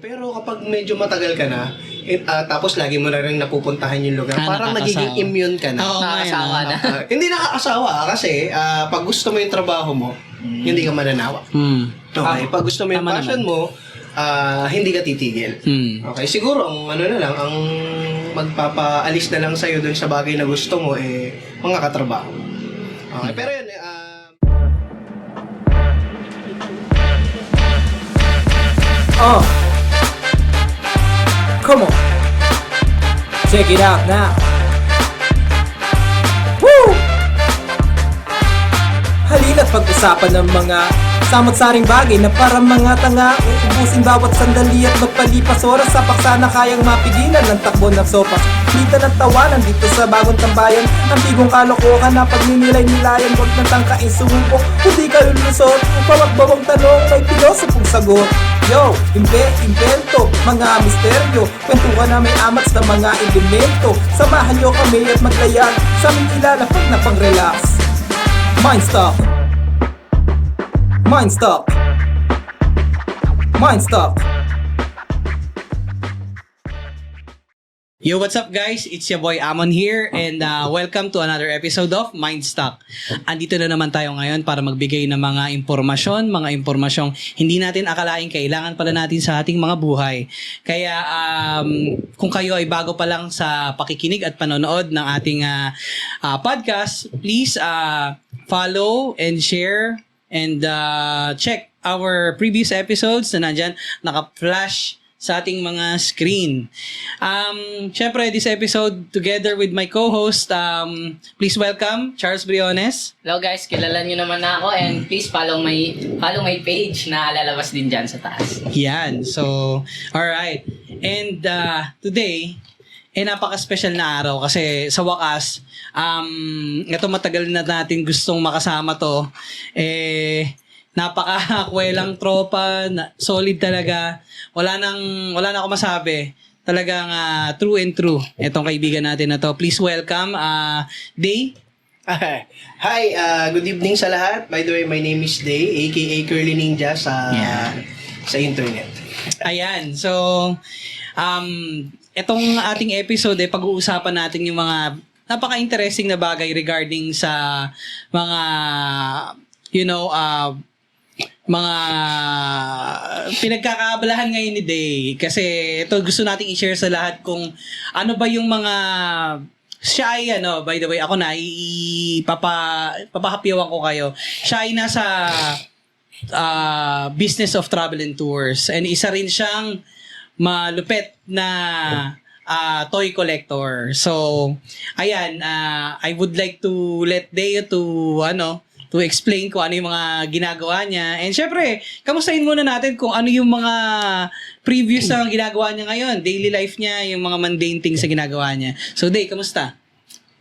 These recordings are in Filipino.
Pero kapag medyo matagal ka na, tapos lagi mo na rin napupuntahan yung lugar, parang nagiging immune ka na. Oo, Nakakasawa na. Hindi nakakasawa kasi pag gusto mo yung trabaho mo, hindi ka mananawa. Okay, pag gusto mo yung Tama passion mo, hindi ka titigil. Okay, siguro ang ano na lang, ang magpapaalis na lang sa'yo dun sa bagay na gusto mo, mga katrabaho. Okay, pero yun, Oh, come on, check it out now. Woo! Halina't pag-usapan ng mga samot-saring bagay na parang mga tanga. Ubusin bawat sandali at magpalipas oras sa paksa na kayang mapigilan ng takbo ng sopas. Kita ng tawanan dito sa bagong tambayan. Ang bigong kalokohan na pagninilay-nilayan. Huwag nang tangkain sumubok, hindi ka lulusot. Bawag-bawang tanong, may pilosopong sagot. Yo, invento, mga misteryo. Kwentuhan na may amats na mga elemento. Samahan nyo kami at maglayag sa aming ilalapag na pang-relax. Mindstock. Mindstock. Mindstock. Yo, what's up guys? It's your boy Amon here and welcome to another episode of Mindstock. Andito na naman tayo ngayon para magbigay ng mga impormasyong hindi natin akalaing kailangan pala natin sa ating mga buhay. Kaya kung kayo ay bago pa lang sa pakikinig at panonood ng ating podcast, please follow and share and check our previous episodes na nandyan, naka-flash sa ating mga screen. Syempre, this episode, together with my co-host, please welcome Charles Briones. Hello guys, kilala nyo naman na ako and please follow my page na lalabas din dyan sa taas. Yan. So, alright. And today, napaka-special na araw kasi sa wakas, ito matagal na natin gustong makasama to. Napaka-kwelang tropa, solid talaga. Wala na ako masabi. Talagang true and true itong kaibigan natin na to. Please welcome Day. Hi, good evening sa lahat. By the way, my name is Day, aka Curly Ninja sa internet. Ayan. So, itong ating episode, pag-uusapan natin yung mga napaka-interesting na bagay regarding sa mga, mga pinagkakaabalahan ngayon ni Day. Kasi ito gusto nating i-share sa lahat kung ano ba yung mga siya ay by the way, ako na papahapyawan ko kayo. Siya ay nasa business of travel and tours. And isa rin siyang malupit na toy collector. So, ayan, I would like to let Day to explain kung ano yung mga ginagawa niya. And syempre, kamustahin muna natin kung ano yung mga previous na ginagawa niya ngayon, daily life niya, yung mga mundane things sa ginagawa niya. So, Day, kamusta?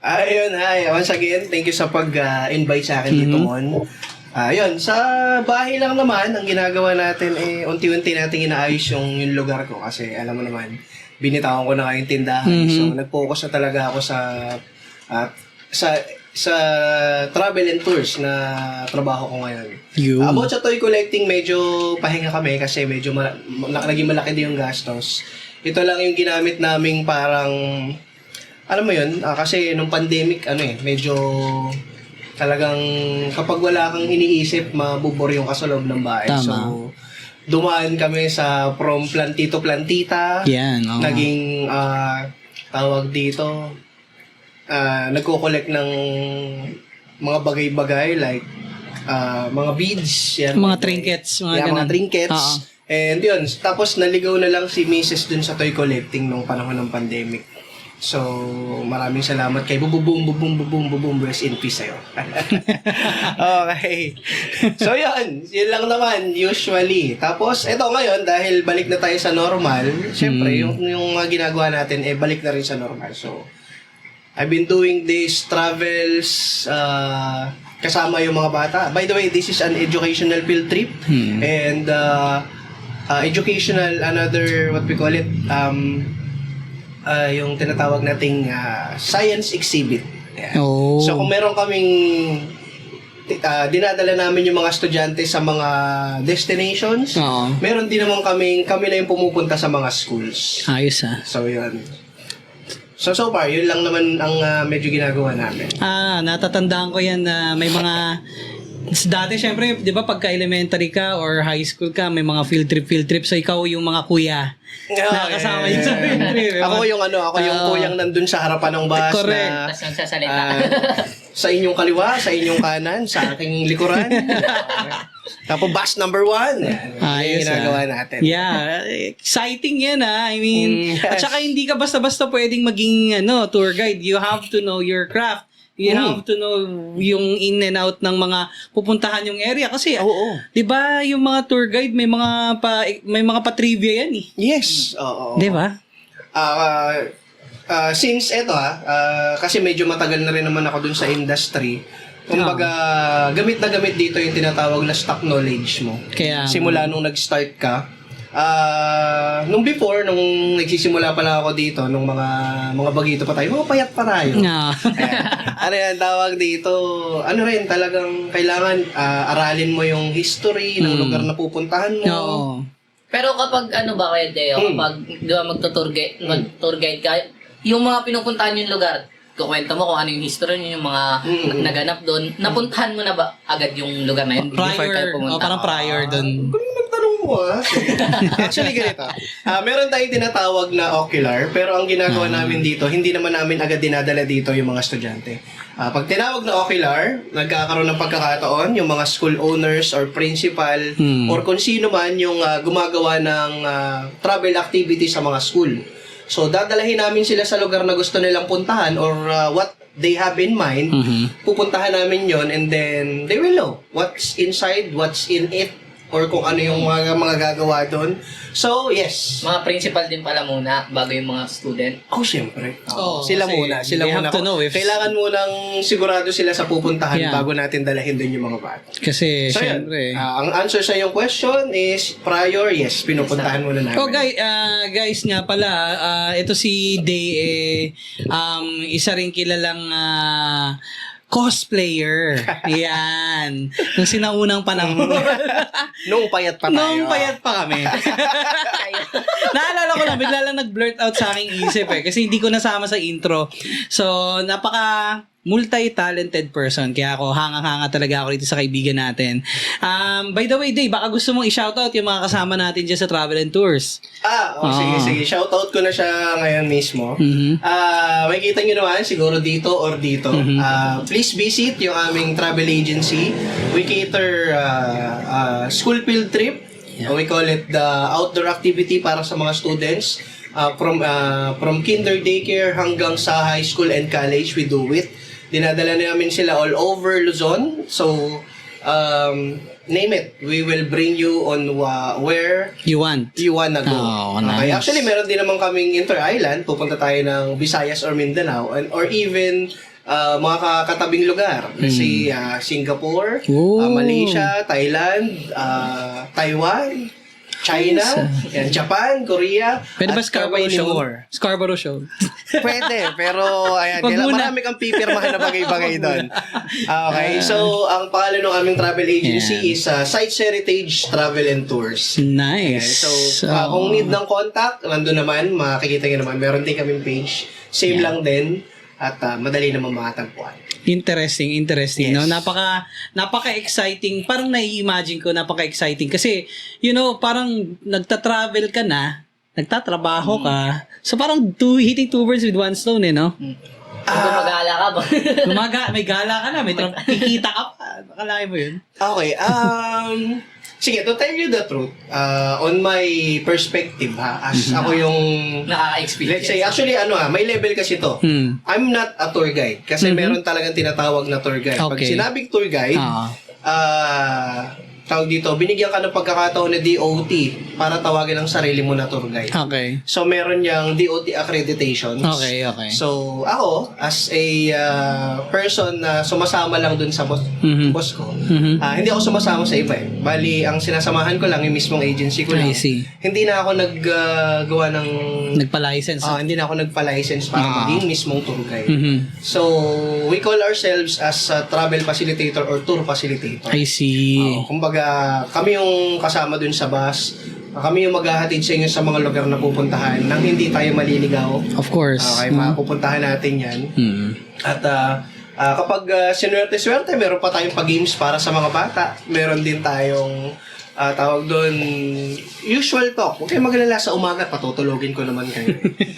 Ayun, hi. Once again, thank you sa pag-invite sa akin dito, Mon. Ayun, sa bahay lang naman, ang ginagawa natin, unti-unti natin inaayos yung lugar ko kasi alam mo naman, binitawan ko na nga yung tindahan. So, nag-focus na talaga ako sa travel and tours na trabaho ko ngayon. About sa toy collecting, medyo pahinga kami kasi medyo naging malaki din yung gastos. Ito lang yung ginamit naming parang, alam mo yun, kasi nung pandemic, medyo talagang kapag wala kang iniisip, mabuboryo ka sa loob ng bahay. Tama. So, dumaan kami sa from plantito-plantita. Yan. Naging, tawag dito, nagko-collect ng mga bagay-bagay like mga beads, yan. Mga trinkets, Mga trinkets. And yun, tapos naligaw na lang si Mrs. dun sa toy collecting nung panahon ng pandemic. So, maraming salamat kay Bubum, rest in peace sa'yo. Okay. So, yun lang naman, usually. Tapos, eto ngayon, dahil balik na tayo sa normal, syempre, yung mga ginagawa natin, balik na rin sa normal. So, I've been doing these travels kasama yung mga bata. By the way, this is an educational field trip and educational, another, what we call it, yung tinatawag nating science exhibit. Yeah. Oh. So kung meron kaming dinadala namin yung mga estudyante sa mga destinations. Oo. Meron din naman kami na yung pumupunta sa mga schools. Ayos ah. So, yun. So far, yun lang naman ang medyo ginagawa namin. Natatandaan ko yan na may mga dati syempre, 'di ba pagka elementary ka or high school ka, may mga field trip. So ikaw yung mga kuya. Nakakasama yun sa field trip. Ako yung kuyang nandun sa harapan ng bus Correct. na Tapos nagsasalita. sa inyong kaliwa, sa inyong kanan, sa aking likuran. Tapos bus number 1. Yung ginagawa natin. Yeah, exciting yan I mean, Yes. at saka hindi ka basta-basta pwedeng maging tour guide. You have to know your craft. You have to know yung in and out ng mga pupuntahan yung area kasi Oo. 'di ba yung mga tour guide may mga pa-trivia yan Yes. Oo. 'Di ba? Since eto kasi medyo matagal na rin naman ako dun sa industry. Kumbaga, gamit na gamit dito yung tinatawag na stock knowledge mo. Kaya Simula nung nag-start ka. Nung before, nung nagsisimula pa lang ako dito, nung mga bagito pa tayo, mga payat pa tayo. Ano yan, tawag dito, ano rin, talagang kailangan aralin mo yung history ng lugar na pupuntahan mo. Oo. Pero kapag ba kayo, Deo, kapag di ba mag-tour guide ka, yung mga pinupuntahan yung lugar, kukwento mo kung ano yung history nyo, yung mga naganap doon, napuntahan mo na ba agad yung lugar na yun before kayo pumunta? Parang prior doon. Kung nagtanong mo Actually, ganito. Meron tayong tinatawag na ocular, pero ang ginagawa namin dito, hindi naman namin agad dinadala dito yung mga estudyante. Pag tinawag na ocular, nagkakaroon ng pagkakataon, yung mga school owners or principal, or kung sino man yung gumagawa ng travel activity sa mga school. So, dadalahin namin sila sa lugar na gusto nilang puntahan or what they have in mind. Pupuntahan namin yon and then they will know what's inside, what's in it, or kung ano yung mga gagawa doon. So, yes. Mga principal din pala muna bago yung mga student. Siyempre. kasi Sila muna. they have to know if- Kailangan munang sigurado sila sa pupuntahan Yeah. bago natin dalahin doon yung mga bata. Kasi So, syempre. ang answer sa yung question is prior, yes, pinupuntahan muna namin. Guys nga pala, ito si Day isa rin kilalang cosplayer. Yan. Nung sinaunang panahon. Nung payat pa tayo. Nung payat pa kami. Naalala ko lang, bigla lang nag-blurt out sa aking isip kasi hindi ko nasama sa intro. So, napaka multi-talented person. Kaya ako, hangang-hanga talaga ako dito sa kaibigan natin. By the way, Day, baka gusto mong i-shoutout yung mga kasama natin dyan sa Travel and Tours. Sige. Shoutout ko na siya ngayon mismo. Makikita nyo naman, siguro dito or dito. Please visit yung aming travel agency. We cater school field trip. We call it the outdoor activity para sa mga students. From kinder daycare hanggang sa high school and college, we do it. Dinadala namin sila all over Luzon. So, name it. We will bring you on where You want. you wanna go. Nice. Actually, meron din naman kaming inter-island. Pupunta tayo ng Visayas or Mindanao. Or even mga katabing lugar. Kasi Singapore, Malaysia, Thailand, Taiwan, China, Japan, Korea, Pwede ba at Scarborough many Show? more. Scarborough Show. Pwede, pero ayan, Wag muna. marami kang pipirmahan na bagay-bagay doon. Okay, so ang pangalan ng aming travel agency is Sites Heritage Travel and Tours. Nice. So, kung need ng contact, nandun naman, makikita nyo naman, meron din kaming page. Same lang din, at madali naman makatagpuan. Interesting, Yes. no? Napaka-exciting. Parang nai-imagine ko, napaka-exciting. Kasi, parang nagta-travel ka na, nagtatrabaho ka. So, parang hitting two birds with one stone, no? Kung mag-aala ka ba? May gala ka na, kikita ka pa. Nakalain mo yun. Okay, sige, to tell you the truth, on my perspective, as ako yung, Nakaka-experience. let's say, actually, may level kasi to. I'm not a tour guide, kasi meron talagang tinatawag na tour guide. Pag Okay. sinabing tour guide, tawag dito, binigyan ka ng pagkakataon na DOT para tawagin ang sarili mo na tour guide. Okay. So, meron niyang DOT accreditations. Okay. So, ako, as a person na sumasama lang dun sa boss ko, hindi ako sumasama sa iba eh. Bali, ang sinasamahan ko lang yung mismong agency ko lang. I see. Hindi na ako naggawa ng... Nagpa-license. hindi na ako nagpa-license para maging mismong tour guide. So, we call ourselves as a travel facilitator or tour facilitator. I see. Kumbaga, kami yung kasama dun sa bus. Kami yung maghahatid sa inyo sa mga lugar na pupuntahan nang hindi tayo maliligaw. Of course. Okay, mapupuntahan natin yan. At kapag sinuwerte-swerte, meron pa tayong pag-games para sa mga bata. Meron din tayong tawag doon, usual talk. Huwag kayong magalala sa umaga, patutulogin ko naman kayo.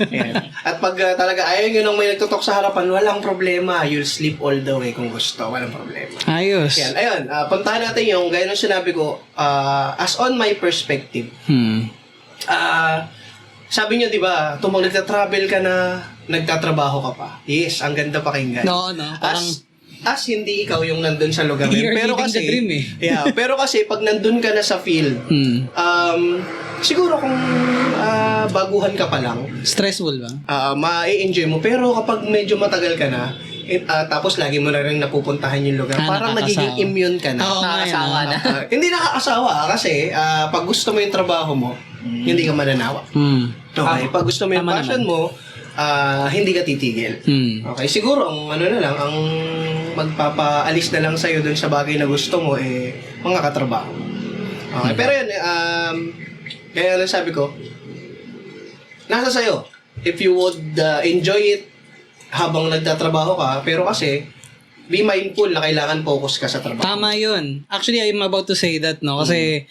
Ayan. At pag talaga ayaw nyo nang may nagtutok sa harapan, walang problema. You'll sleep all the way kung gusto. Walang problema. Ayos. Ayan. Ayun, puntahan natin yung, gaya nung sinabi ko, as on my perspective, sabi niyo, di ba, tumang nagtatravel ka na, nagtatrabaho ka pa. Yes, ang ganda pakinggan. No. Parang... As hindi ikaw yung nandun sa lugar na You're yun. Pero living kasi, the dream eh. yeah, pero kasi pag nandun ka na sa field, siguro kung baguhan ka pa lang, Stressful ba? ma-enjoy mo. Pero kapag medyo matagal ka na, tapos lagi mo na rin napupuntahan yung lugar, parang nagiging immune ka na. Oo, Nakakasawa na. Hindi nakakasawa kasi pag gusto mo yung trabaho mo, hindi ka mananawa. Okay, pag gusto mo yung Tama passion mo, hindi ka titigil. Okay, siguro ang ano na lang, ang magpapaalis na lang sa'yo dun sa bagay na gusto mo, mga katrabaho. Okay, pero yun, kaya lang sabi ko, nasa sa'yo. If you would enjoy it habang nagtatrabaho ka, pero kasi, be mindful na kailangan focus ka sa trabaho. Tama yun. Actually, I'm about to say that, no? Kasi,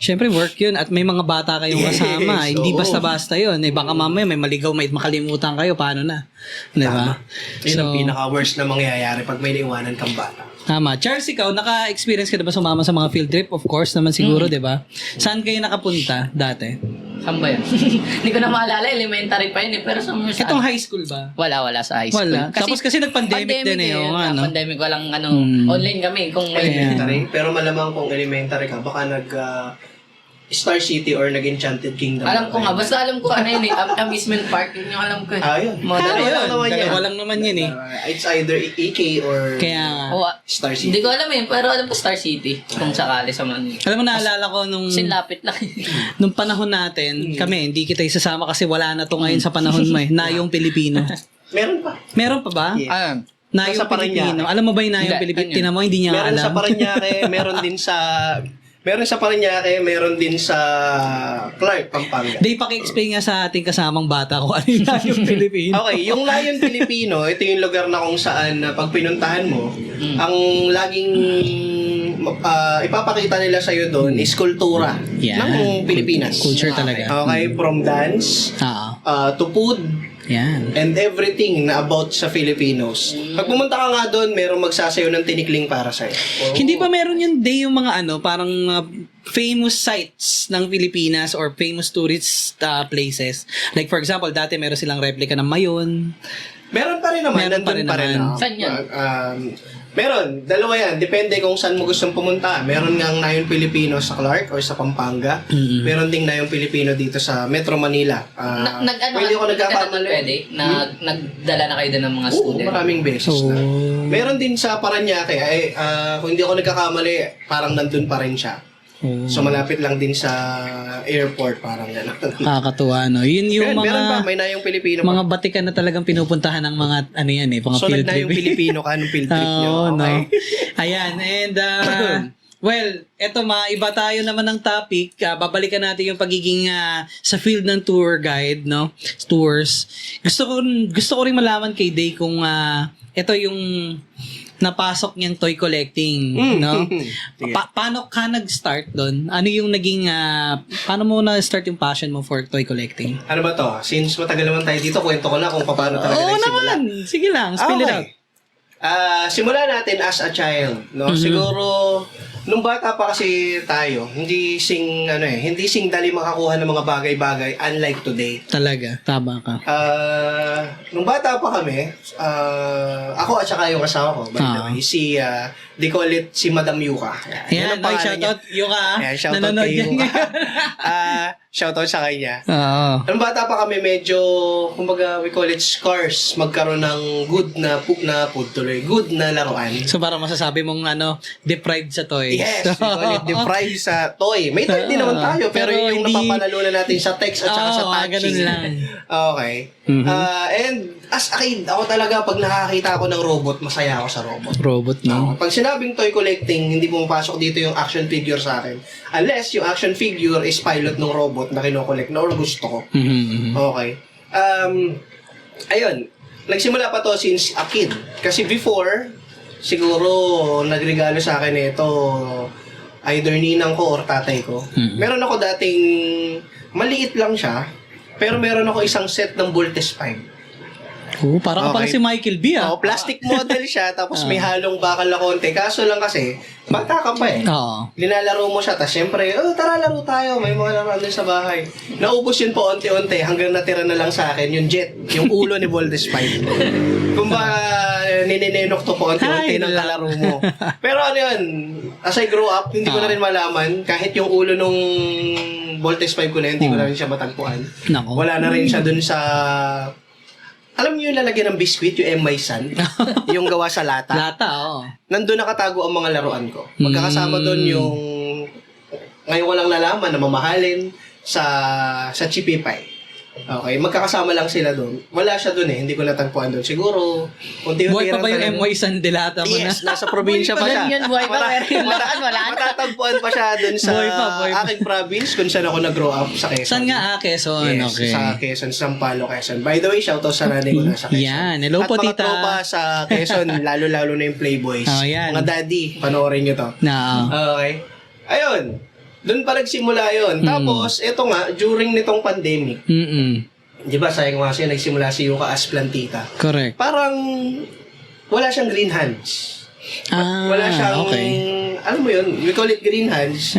syempre work yun at may mga bata kayong kasama. Yes, Hindi oo. basta-basta yun. Baka mamaya may maligaw, may makalimutan kayo. Paano na? Di ba? Yun ang pinaka-worst na mangyayari pag may naiwanan kang bata. Tama. Charles, ikaw, naka-experience ka na ba sumama sa mga field trip? Of course naman siguro, di ba? Saan kayo nakapunta dati? Saan ba yun? Hindi ko na maalala, elementary pa yun eh. Pero sa Itong high school ba? Wala sa high school. Wala. Tapos kasi nag-pandemic din eh. Pandemic, walang online kami. Kung Elementary. Pero malamang kung elementary ka, baka Star City or nag-Enchanted Kingdom. alam ko nga, basta alam ko ano yun eh, amusement park, yun yung alam ko eh. Yun. Modern. Dalawa lang naman yan. Dalawa lang naman yun eh. It's either EK or Kaya nga. Star City. Hindi ko alam eh, pero alam ko Star City, kung sakali sa Manila. Alam mo, naalala ko nung... Sinlapit lang. Nung panahon natin, kami, hindi kita isasama kasi wala na to ngayon sa panahon mo eh. Nayong Pilipino. Meron pa. Meron pa ba? Yes. Nayong Nasa Parañaque. Pilipino. Alam mo ba yung Nayong Hindi, Pilipino? ano yun? Tinan mo, hindi niya Meron alam. sa Parañaque, meron sa Parañaque, meron din sa Clark, Pampanga. Di paki-explain nga sa ating kasamang bata kung ano yung Nayong Pilipino. Okay, yung Lion Filipino, ito yung lugar na kung saan pag pinuntahan mo, ang laging ipapakita nila sa'yo doon is kultura ng Pilipinas. Culture talaga. Okay, from dance to food, Yan. and everything na about sa Filipinos. Pag pumunta ka nga doon, merong magsasayaw ng tinikling para sa'yo. Hindi ba meron yung day yung mga parang famous sites ng Pilipinas or famous tourist places? Like for example, dati meron silang replica ng Mayon. Meron pa rin naman. Meron pa rin naman. Saan yan? Meron. Dalawa yan. Depende kung saan mo gustong pumunta. Meron ngang Nayong Pilipino sa Clark or sa Pampanga. Meron ding Nayong Pilipino dito sa Metro Manila. Pwede ako nagkakamali. Pwede? Nagdala na kayo doon ng mga Oo, student? maraming beses na. Meron din sa Parañaque. Kung hindi ako nagkakamali, parang nandun pa rin siya. So malapit lang din sa airport, parang gano'n. Kakatuwa, no? Yun yung mga... Meron pa, may Nayong Pilipino mga batikan na talagang pinupuntahan ng mga mga So field trip. nag-Nayong Pilipino ka nung field trip nyo. Oo, no. Okay. Ayan, and well, eto iba tayo naman ng topic. Babalikan natin yung pagiging sa field ng tour guide, no? Tours. Gusto ko rin malaman kay Day kung eto yung napasok niyang toy collecting, no? Paano ka nag-start doon? Ano yung naging paano mo na-start yung passion mo for toy collecting? Ano ba to? Since matagal naman tayo dito, kwento ko na kung paano talaga Oo nagsimula. naman. Sige lang, spill it out. Simula natin as a child, no? Siguro Nung bata pa kasi tayo, hindi sing dali makakuha ng mga bagay-bagay unlike today. Talaga, tama ka. Nung bata pa kami, ako at saka yung asawa ko, by the way, they call it si Madam Yuka. Yan, ang pangalan shoutout, Yuka. Ayan, shoutout Nanonood kay yan Yuka. ngayon. Shoutout sa kanya. Oo. Nung bata pa kami, medyo, kumbaga, we call it scars, magkaroon ng good na food tuloy, good na laruan. So parang masasabi mong deprived sa toys. Yes, we call it deprived sa toy. May toy din naman tayo, pero yung hindi- napapanalunan natin sa text at saka sa touching. ganun lang. Okay. And as a kid, ako talaga, pag nakakita ako ng robot, masaya ako sa robot. Robot, no? Pag sinabing toy collecting, hindi pumapasok dito yung action figure sa akin. Unless yung action figure is pilot ng robot na kinokollect na or gusto ko. Okay. Ayun. Nagsimula pa to since a kid. Kasi before, siguro nagregalo sa akin ito either ninang ko or tatay ko. Meron ako dating, maliit lang siya, pero meron ako isang set ng Voltes 5. Oo, parang kapag Okay. si Michael B. Plastic model siya, tapos may halong bakal na konti. Kaso lang kasi, bata ka pa eh. Oo. Linalaro mo siya, tapos syempre, tara laro tayo, may mga laruan din sa bahay. Naubos yun po onti-onti, hanggang natira na lang sa akin yung jet, yung ulo ni Voltes 5. Kung ba, nininenok to po onti-onti Ay, ng kalaro mo. Pero ano yun, as I grow up, hindi ko na rin malaman, kahit yung ulo nung Voltes 5 ko na, hindi ko na rin siya matagpuan. Nako. Wala na rin siya dun sa... Alam niyo yung lalagyan ng biscuit, yung M.Y. San? Yung gawa sa lata? Lata, oo. Nandun nakatago ang mga laruan ko. Magkakasama doon yung... Ngayon ko lang nalaman na mamahalin sa Chippy Pie. Okay, magkakasama lang sila doon. Wala siya doon eh, hindi ko natagpuan doon. Siguro, unti-unti Buhay pa ba talaga- yung M.Y. Sandelata mo na? Yes, nasa probinsya pa siya. Buhay pa, pero yung laruan, wala na. Matatagpuan pa siya doon sa Buhay pa. aking province kung saan ako nag-grow up sa Quezon. Saan nga, Quezon? Yes, Okay. sa Quezon, Sampalo, Quezon. By the way, shoutout sa nanay ko na sa Quezon. Yan. Hello At po, mga tita. tropa sa Quezon, lalo-lalo na yung Playboys. Oh, yan. Mga daddy, panoorin nyo to. Na, Okay. Ayun. Doon pa nagsimula yun. Tapos, eto nga, during nitong pandemic, di ba, sayang nga siya, nagsimula si Yuka as plantita. correct. Parang, wala siyang green hands. Wala siyang, okay. alam mo yun, we call it green hands.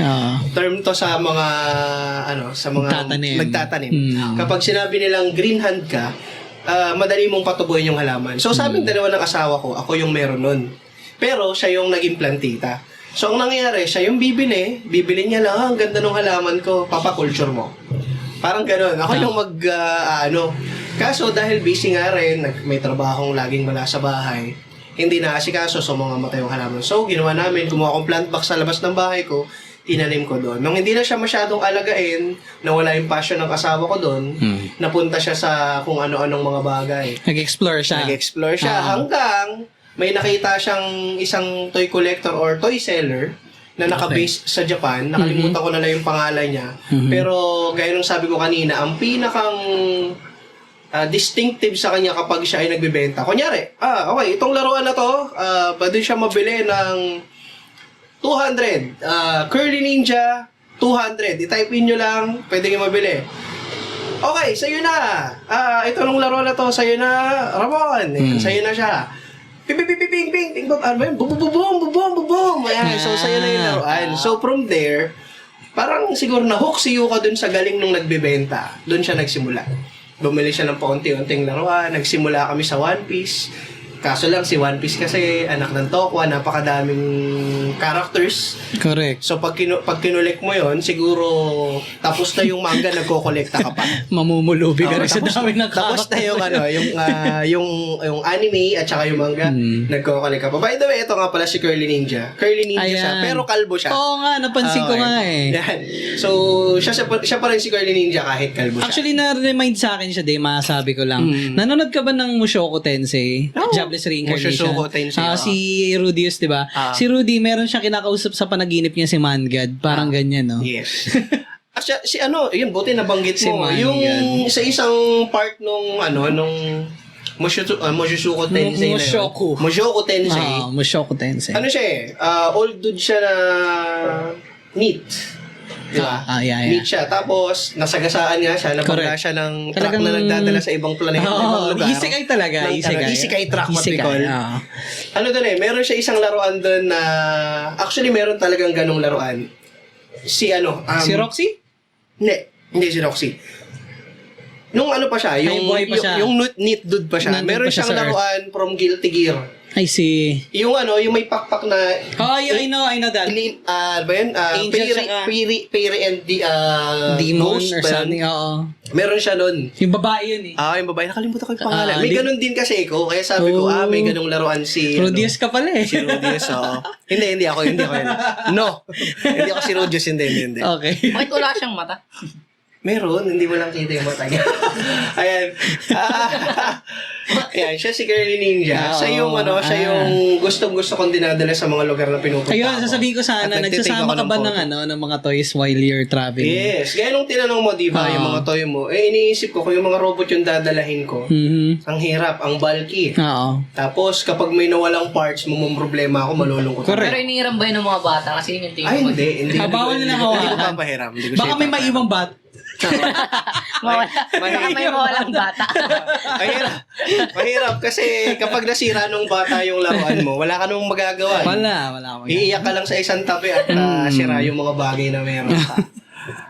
Term to sa mga, sa mga Nagtatanim. Kapag sinabi nilang green hand ka, madali mong patubuhin yung halaman. So, sa aming dalawa ng asawa ko, ako yung meron nun. Pero, siya yung naging plantita. So, ang nangyayari, siya yung bibili niya lang, ang ganda ng halaman ko, papakulture mo. Parang gano'n. Ako yung Kaso, dahil busy nga rin, may trabahong laging wala sa bahay, hindi na asikaso, so mga matay yung halaman. So, ginawa namin, gumawa akong plant box sa labas ng bahay ko, tinanim ko doon. Nung hindi na siya masyadong alagain, nawala yung passion ng asawa ko doon, napunta siya sa kung ano-anong mga bagay. Nag-explore siya. Nag-explore siya hanggang may nakita siyang isang toy collector or toy seller na naka-base sa Japan. Nakalimutan ko na lang yung pangalan niya. Pero gaya nung sabi ko kanina, ang pinakang distinctive sa kanya kapag siya ay nagbebenta. Kunyari, okay, itong laruan na to, pwede siya mabili ng 200. Curly Ninja, 200. I-type in nyo lang, pwede kayo mabili. Okay, sa'yo na. Ito nung laruan na to, sa'yo na, Ramon. Sa'yo na siya. Ping, ping, ping, ping, ping, ping, ano ba yun? Bubum. Ayan, so sa'yo na yung laruan. So from there, parang siguro na-hook si Yuka dun sa galing nung nagbebenta. Dun siya nagsimula. Bumili siya ng paunti-unting laruan. Nagsimula kami sa One Piece. Kaso lang, si One Piece kasi, anak ng Tokwa, napakadaming characters. Correct. So, pag kinulik mo yon siguro, tapos na yung manga, nagko-kolekta ka pa. Mamumulubi ka rin sa dami ng Tapos na yung, yung anime at saka yung manga, nagko-kolekta ka pa. By the way, ito nga pala si Curly Ninja. Curly Ninja siya, pero kalbo siya. Oo nga, napansin ko nga eh. Yan. So, siya pa rin si Curly Ninja kahit kalbo siya. Actually, na-remind sa akin siya, masasabi ko lang. Nanonood ka ba ng Mushoku Tensei? Jobless Reincarnation. Mushoku Tensei, Si Rudius, di ba? Si Rudy, meron siyang kinakausap sa panaginip niya si Mangad. Parang ganyan, no? Yes. Si yun, buti nabanggit Si mo. Mangad. Yung sa isang part nung Mushoku Tensei na yun. Mushoku Tensei. Mushoku Tensei. Ano siya old dude siya na neat. Di ba? Yeah. Meet siya. Tapos, nasagasaan nga siya. Nabangga Correct. siya ng truck Talagang- na nagdadala sa ibang planeta, ibang lugar. Isekai talaga. Isekai truck, what we Isekai, call. oo. Ano doon meron siya isang laruan doon na, actually meron talagang ganong laruan. Si Si Roxy? Hindi si Roxy. Nung ano pa siya, yung buhay pa siya. yung neat dude pa siya. Nandun Meron pa siya siyang sa Earth. laruan from Guilty Gear. I see. Yung may pakpak na Oh, yeah, I know that. ba yun? Angel Peri and the Demon Ghost or ba yun? something, oo. Meron siya nun. Yung babae yun eh. Yung babae, nakalimutan ko yung pangalan. May di- ganun din kasi ko. Kaya sabi ko, Oh. may ganung laruan si... Rodius ka pala eh. Si Rodius, oo. Hindi ako yun. No. Hindi ako si Rodius, hindi. Okay. Bakit wala siyang mata? Meron, hindi mo lang kita yung mata niya. Ayan. Ayan, siya si Girly Ninja. Oo. Siya yung gustong-gusto kong dinadala sa mga lugar na pinupunta Ayun, ako. sasabihin ko sana, At nagtitake nagsasama ako ka ba photo. ng mga toys while you're traveling? Yes. Gaya nung tinanong mo, di ba, yung mga toy mo, iniisip ko kung yung mga robot yung dadalahin ko, Mhm. ang hirap, ang bulky. Oo. Tapos, kapag may nawalang parts, problema ako, malulungkot. Correct. Pero inihiram ba yun ng mga bata? Kasi yun yung tingin Ay, ko. hindi. Bawal nila Hindi ko hawakan. papahiram. Hindi ko Baka siya may ipapahiram. maiibang bat. Baka may mawalang bata. Mahirap kasi kapag nasira nung bata yung laruan mo, wala ka nung magagawa. Wala akong Iiyak ka lang sa isang tabi at sira yung mga bagay na meron ka.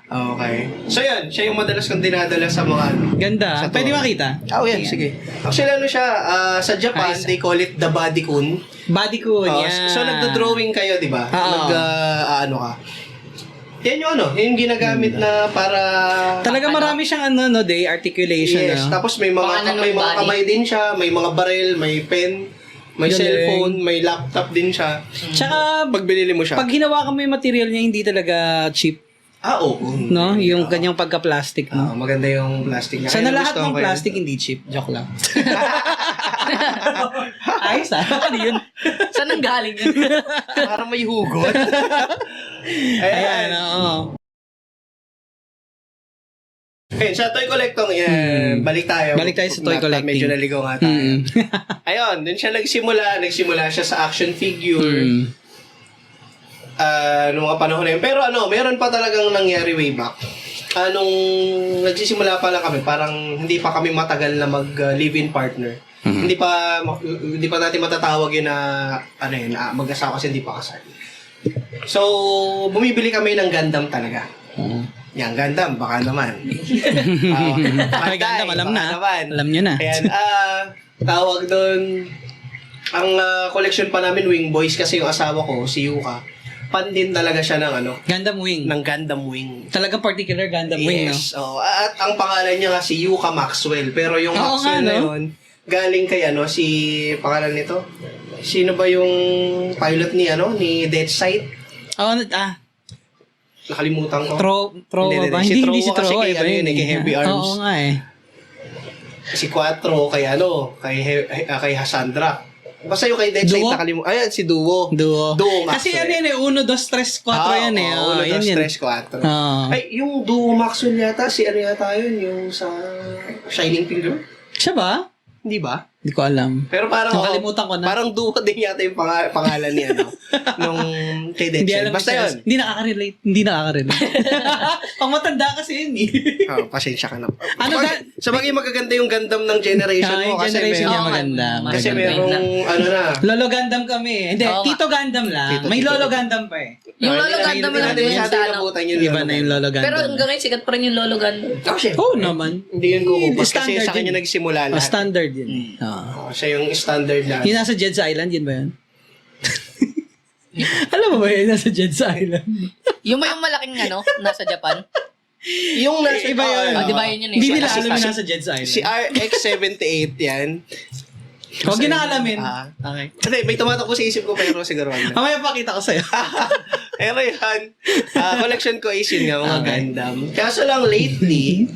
Okay. So yun, siya yung madalas kong dinadala sa mga Ganda. Sa Pwede toy. makita? Yan, sige. Actually, siya, sa Japan, they call it the bodycon. Body ko, Oh, yan. So, nagdo-drawing kayo, di ba? Oo. Ano ka. Yan yung ginagamit na para... Talaga marami siyang articulation. Yes, tapos may mga body. kamay din siya, may mga baril, may pen, may Galing. cellphone, may laptop din siya. Tsaka, Pag binili mo siya. pag hinawakan mo yung material niya, hindi talaga cheap. Oo. No? Yung kanyang pagka-plastic, no? Maganda yung plastic niya. Sana Kaya lahat nagustuhan ng ko yun. plastic hindi cheap. Joke lang. Ayos Ano yun? Saan ang galing yun? Parang may hugot. Ayan, oo. Okay, sa toy collectong yan, balik tayo. Balik tayo sa toy collecting. Medyo naligaw nga tayo. Mm. Ayun, dun siya nagsimula siya sa action figure. Mm. Noong mga panahon na yun. Pero meron pa talagang nangyari way back. Nung nagsisimula pa lang kami, parang hindi pa kami matagal na mag-live-in partner. Hindi pa natin matatawag yun na mag-asawa kasi hindi pa kasal. So, bumibili kami ng Gundam talaga. Yan, Gundam, baka naman. Ay, Gundam, alam na. Alam nyo na. Ayan, tawag doon, ang collection pa namin, Wing Boys, kasi yung asawa ko, si Yuka, fan din talaga siya ng Gundam Wing. ng Gundam Wing. Talagang particular Gundam Wing, no? Yes. At ang pangalan niya nga si Yuka Maxwell. Pero yung Oo Maxwell nga, na no? yun, galing kay si pangalan nito? Sino ba yung pilot ni Death Sight? Nakalimutan ko. Trowa ba? Si Hindi si Trowa kasi Trowa. kay, Iba yun kay Heavy Arms. Oo nga eh. Si Quattro, kay Hassandra. Basta yung kay Death Sight Duo? nakalimutan. Ayan, si Duo. Duo. Duo Kasi Maxwell. yan eh, 1, 2, 3, 4 yan eh. Oo, 1, 2, 3, 4. Oo. Ay, yung Duo Maxwell yata, yata yun, yung sa Shining Finger? Siya ba? Hindi ba? Hindi ko alam. Pero parang Nakalimutan ko na. Parang Duo din yata yung pangalan niya, nung kay Death Hindi Sight. alam Basta siya. yun. Hindi nakaka-relate. Pang matanda kasi yun eh. Pasensya ka na. Ano ba? Sa bagay magaganda yung Gundam ng generation mo Yung kasi generation niya may, maganda. kasi maganda. merong Lolo Gundam kami. Hindi, Oo nga. Tito Gundam lang. May Tito. Lolo Gundam pa eh. Yung Lolo Hindi Gundam natin yung masyado sa inabutan yung Iba na yung Lolo Gundam. Pero hanggang ngayon, sikat pa rin yung Lolo Gundam. Oh, syempre. Oo naman. Hindi yun kukupas kasi Standard sa kanya yun. nagsimula Oh, lahat. standard yun. Oo. Siya yung standard lang. Yung nasa Jed's Island, yun ba yun? Alam mo ba yun, nasa Jed's Island? Yung may malaking nasa Japan. Yung nasa Iba yun. Di ba yun yun eh? Hindi nila Si- alam yung si- nasa Jed's Island. Si RX-78 yan. Huwag yun nakalamin. Okay. Kasi may tumatakbo sa isip ko pero siguro wag na. Mamaya pakita ko sa'yo. Pero yun, collection ko is yun nga, mga Okay. Gundam. Kaso lang lately,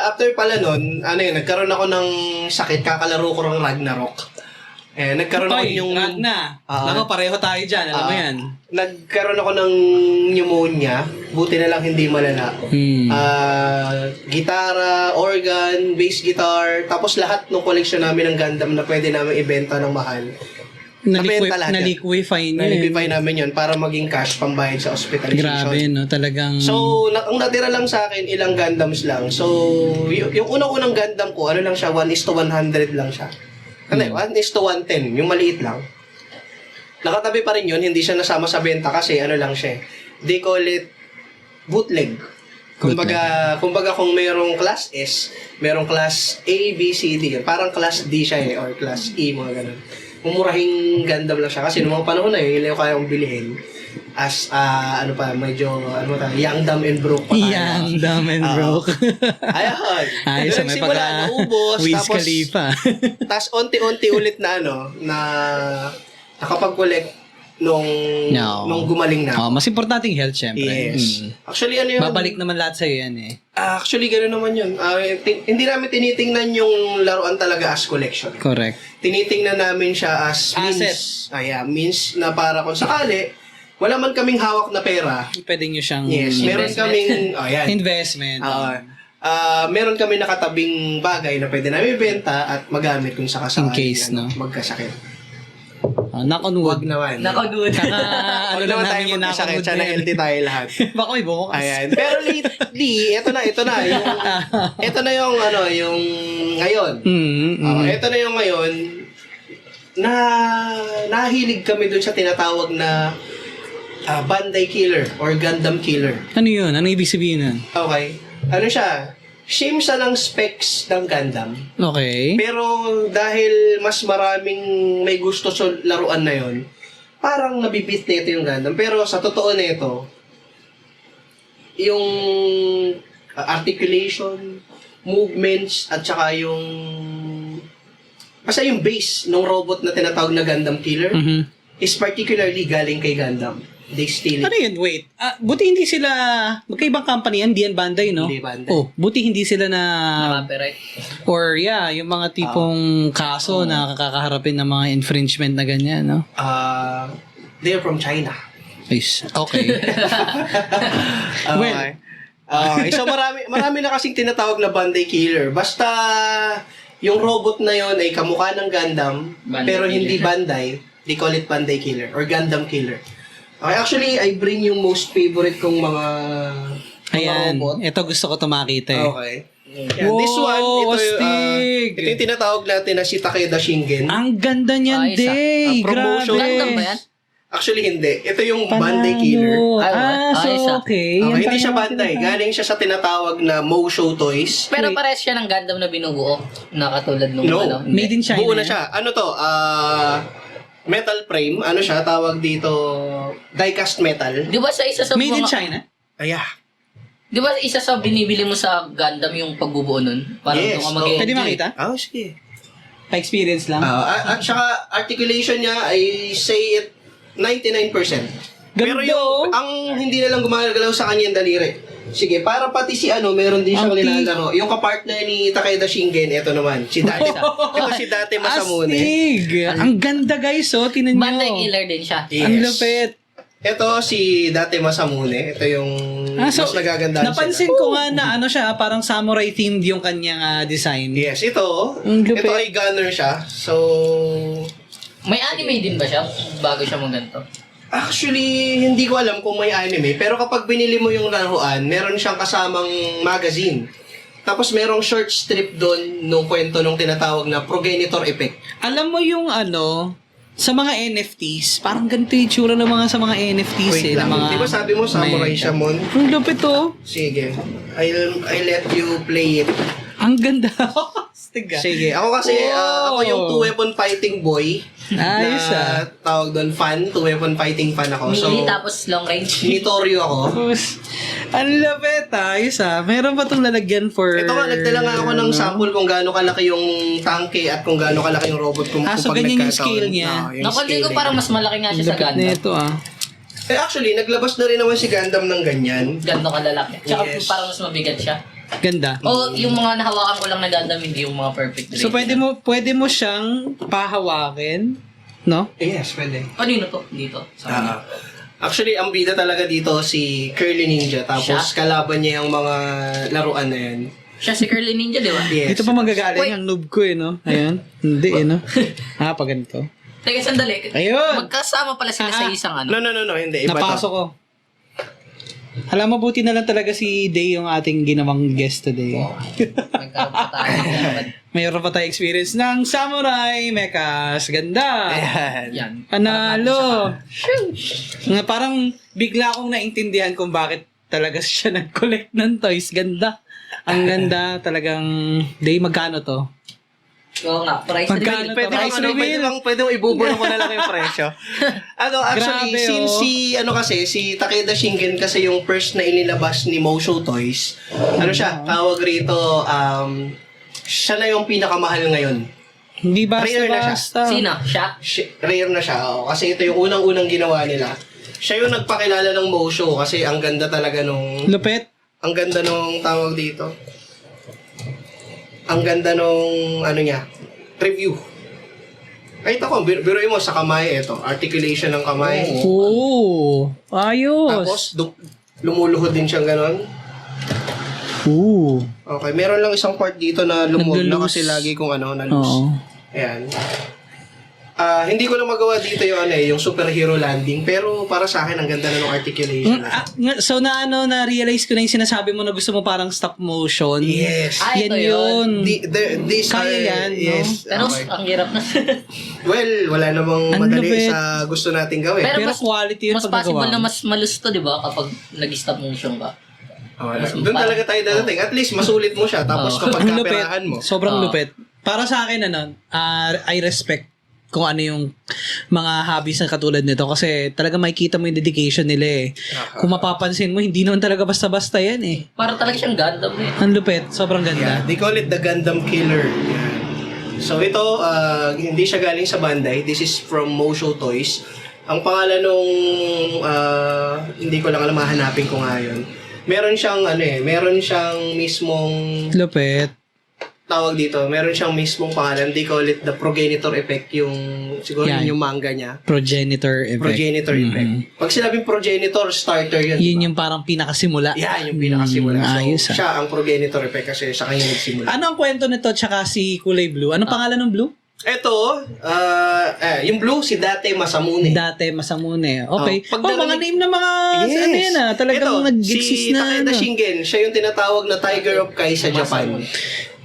after pala nun, nagkaroon ako ng sakit, kakalaro ko ng Ragnarok. Nagkaroon ako Toy, yung... Ragna. Nako, pareho tayo dyan. Alam mo yan. Nagkaroon ako ng pneumonia. Buti na lang hindi malala. Gitara, organ, bass guitar, tapos lahat ng collection namin ng Gundam na pwede namin ibenta ng mahal. Nabenta lahat yan. Na-liquify niya. Na-liquify namin yun para maging cash pambayad sa hospitalization. Grabe, no? Talagang... So, ang natira lang sa akin, ilang Gundams lang. So, yung unang-unang Gundam ko, ano lang siya, 1:100 lang siya. Ano, 1:110, yung maliit lang. Nakatabi pa rin yun, hindi siya nasama sa benta kasi ano lang siya. They call it bootleg. Kumbaga kung mayroong class S, mayroong class A, B, C, D. Parang class D siya or class E, mga ganun. Mumurahing Gundam lang siya kasi noong mga panahon na yun, hindi ko kayang bilhin as young, dumb, and broke pa tayo. Young, dumb, and broke. Ayun. Ayos, may Nagsimula, naubos, Wiz tapos Khalifa. unti-unti ulit na na nakapag-collect nung gumaling na. Mas importanteng health, syempre. Yes. Actually, ano yun? Babalik naman lahat sa'yo yan eh. Actually, gano'n naman yun. Hindi namin tinitingnan yung laruan talaga as collection. Correct. Tinitingnan namin siya as means. Means na para kung sakali, wala man kaming hawak na pera. Pwede nyo siyang... Yes, meron kaming... investment. Meron kami nakatabing bagay na pwede namin ibenta at magamit kung sakasakali. In case, no? Magkasakit. knock on wood. Wag naman. Nakadoon. Wag naman tayo magkasakit. Sana healthy tayo lahat. Baka may bukas. Ayan. Pero lately, ito na. Ito na yung ngayon. Ito na yung ngayon na nahilig kami dun sa tinatawag na Bandai Killer or Gundam Killer. Ano yun? Ano ibig sabihin nun? Okay. Ano siya? Same sa ng specs ng Gundam. Okay. Pero dahil mas maraming may gusto sa laruan na yon, parang nabibit na ito yung Gundam. Pero sa totoo na ito, yung articulation, movements, at saka yung basta yung base ng robot na tinatawag na Gundam Killer is particularly galing kay Gundam. They steal it. Ano yun? Wait. Buti hindi sila... Magkaibang company yan. Dian Bandai, no? Hindi Bandai. Buti hindi sila na... Copyright. Or yung mga tipong kaso na kakaharapin ng mga infringement na ganyan, no? They're from China. Yes. Okay. Okay. So marami na kasing tinatawag na Bandai Killer. Basta yung robot na yon ay kamukha ng Gundam, Bandai pero Killer. hindi Bandai. They call it Bandai Killer or Gundam Killer. Okay, actually, I bring yung most favorite kong mga Ayan. robot. Ito gusto ko tumakita eh. Okay. Yeah, this one, astig! ito yung tinatawag natin na si Takeda Shingen. Ang ganda niyan, Ayos, Day! promotion. Grabe! Gundam ba yan? Actually, hindi. Ito yung Bandai Killer. So okay. Yan Hindi pala siya yung Bandai. Galing siya sa tinatawag na Mosho Toys. Pero pares siya ng Gundam na binubuo. Na katulad nung No. ano. Made in China. Buo na siya. Ano to? Metal frame. Ano siya? Tawag dito die-cast metal. Di ba sa isa sa Made in mga... China? Di ba isa sa binibili mo sa Gundam yung pagbubuo nun? Parang Yes, doon ka oo. mag-enjoy. Pwede makita? Sige. Pa-experience lang? At saka articulation niya, I say it 99%. Pero yung, ang hindi na lang gumagalaw sa kanya yung daliri. Sige, para pati si meron din siyang nilalaro. Yung kapartner ni Takeda Shingen, ito naman, si Date. Ito si Date Masamune. Astig! Ang ganda guys, tinan nyo. Bandai Killer din siya. Yes. Ang lupit. Ito si Date Masamune. Ito yung mas nagagandaan napansin ko nga na siya, parang samurai themed yung kanyang design. Yes, ito. Ang lupit. Ito ay gunner siya. So, May anime din ba siya? Bago siya maganto. actually, hindi ko alam kung may anime. Pero kapag binili mo yung laruan, meron siyang kasamang magazine. Tapos merong short strip doon nung kwento nung tinatawag na progenitor effect. Alam mo yung sa mga NFTs, parang ganito yung tsura ng mga sa mga NFTs Wait lang. Mga, Di ba sabi mo, Samurai Shamon? Ang lupit Sige. I'll let you play it. Ang ganda. Astig ah. Sige. Ako kasi, ako yung two-weapon fighting boy. Ayos na tawag doon, fan. Two-weapon fighting fan ako. So, Melee tapos long range. Nitoryo ako. Ang lapit ayos Meron pa itong lalagyan for... Ito nga, nagdala nga ako ng sample kung gaano kalaki yung tanke at kung gaano kalaki yung robot kung so pag ganyan yung nagkataon. scale niya. Yung Napansin ko scale parang mas malaki nga siya sa Lapit na Gundam. ito actually, naglabas na rin naman si Gundam ng ganyan. Gando kalalaki. Tsaka Yes. parang mas mabigat siya. Ganda. O yung mga nahawakan ko lang na Gundam, hindi yung mga perfect So grade. pwede mo siyang pahawakin, no? Yes, pwede. Kanino to? Dito. Sa kanya. Actually, ang bida talaga dito si Curly Ninja. Tapos Siya? kalaban niya yung mga laruan na yan. Siya si Curly Ninja, di ba? Yes. Dito pa magagaling Wait. ang noob ko no? Ayan. Hindi no? Pag ganito. Teka, sandali. Ayun. Magkasama pala sila sa isang ano. No, hindi. Iba Napasok to. ko. Alam mo, buti na lang talaga si Day yung ating ginawang guest today. Nagkaroon pa tayo. Mayroon pa tayo experience ng Samurai Mechas. Ganda! Ayan. Yan. Panalo! Nga parang bigla akong naintindihan kung bakit talaga siya nag-collect ng toys. Ganda. Ang ganda. Talagang, Day, magkano to? Oo nga, price Magkano reveal. to? Price reveal. Pwede bang ibubulong ko na lang yung presyo. Actually, Grabe, since si Takeda Shingen kasi yung first na inilabas ni Mosho Toys, tawag rito, siya na yung pinakamahal ngayon. Hindi Rare na siya. basta-basta. Sino? Siya? Rare na siya, kasi ito yung unang-unang ginawa nila. Siya yung nagpakilala ng Mosho kasi ang ganda talaga nung... Lupet. Ang ganda nung tawag dito. Ang ganda nung review. Ay, ito ko, biruin mo sa kamay, ito, articulation ng kamay. Oo. Ayos. Tapos, lumuluhod din siyang ganon. Oo. Okay, meron lang isang part dito na lumuhod na kasi lagi kong na-loose. Oo. Ayan. Hindi ko lang magawa dito yung superhero landing, pero para sa akin, ang ganda na ng articulation. So na-realize ko na yung sinasabi mo na gusto mo parang stop motion. Yes. Ay, Yan ito yun. These Kaya are, yan, no? yes. Pero Okay. ang hirap na. Well, wala namang Ang madali lupit. sa gusto nating gawin. Pero Pero mas- quality yun Mas pag possible nagawa na mo. mas malusto, di ba? Kapag nag-stop motion ka. Doon talaga tayo dadating. At least masulit mo siya. Tapos kapag Ang lupit. kaperahan mo. Sobrang Oo. lupit. Para sa akin, I respect kung ano yung mga hobbies na katulad nito kasi talaga makikita mo yung dedication nila eh. Kung mapapansin mo, hindi naman talaga basta-basta yan eh. Para talaga siyang Gundam eh. Ang lupit, sobrang Yeah, ganda. they call it the Gundam Killer. Yan. So ito, hindi siya galing sa Bandai. This is from Mosho Toys. Ang pangalan nung, hindi ko lang alam, mahanapin ko nga yun. Meron siyang, meron siyang mismong, Lupit. tawag dito, meron siyang mismong pangalan. They call it the Progenitor Effect, yung, siguro Yan. yun yung manga niya. Progenitor effect. Progenitor Effect. Pag sinabing progenitor, starter yun. Yun yung parang pinakasimula. Yan, yung pinakasimula. So, ayos, siya ang progenitor effect kasi sa kanya nagsimula. Ano ang kwento nito tsaka si Kulay Blue? Anong pangalan ng Blue? Ito, yung blue, si Date Masamune. Dati Masamune. Okay. Oh, pag mga name na mga Yes. talagang Ito, nag-exist si na. Takeda Shingen, siya yung tinatawag na Tiger of Kai sa Japan.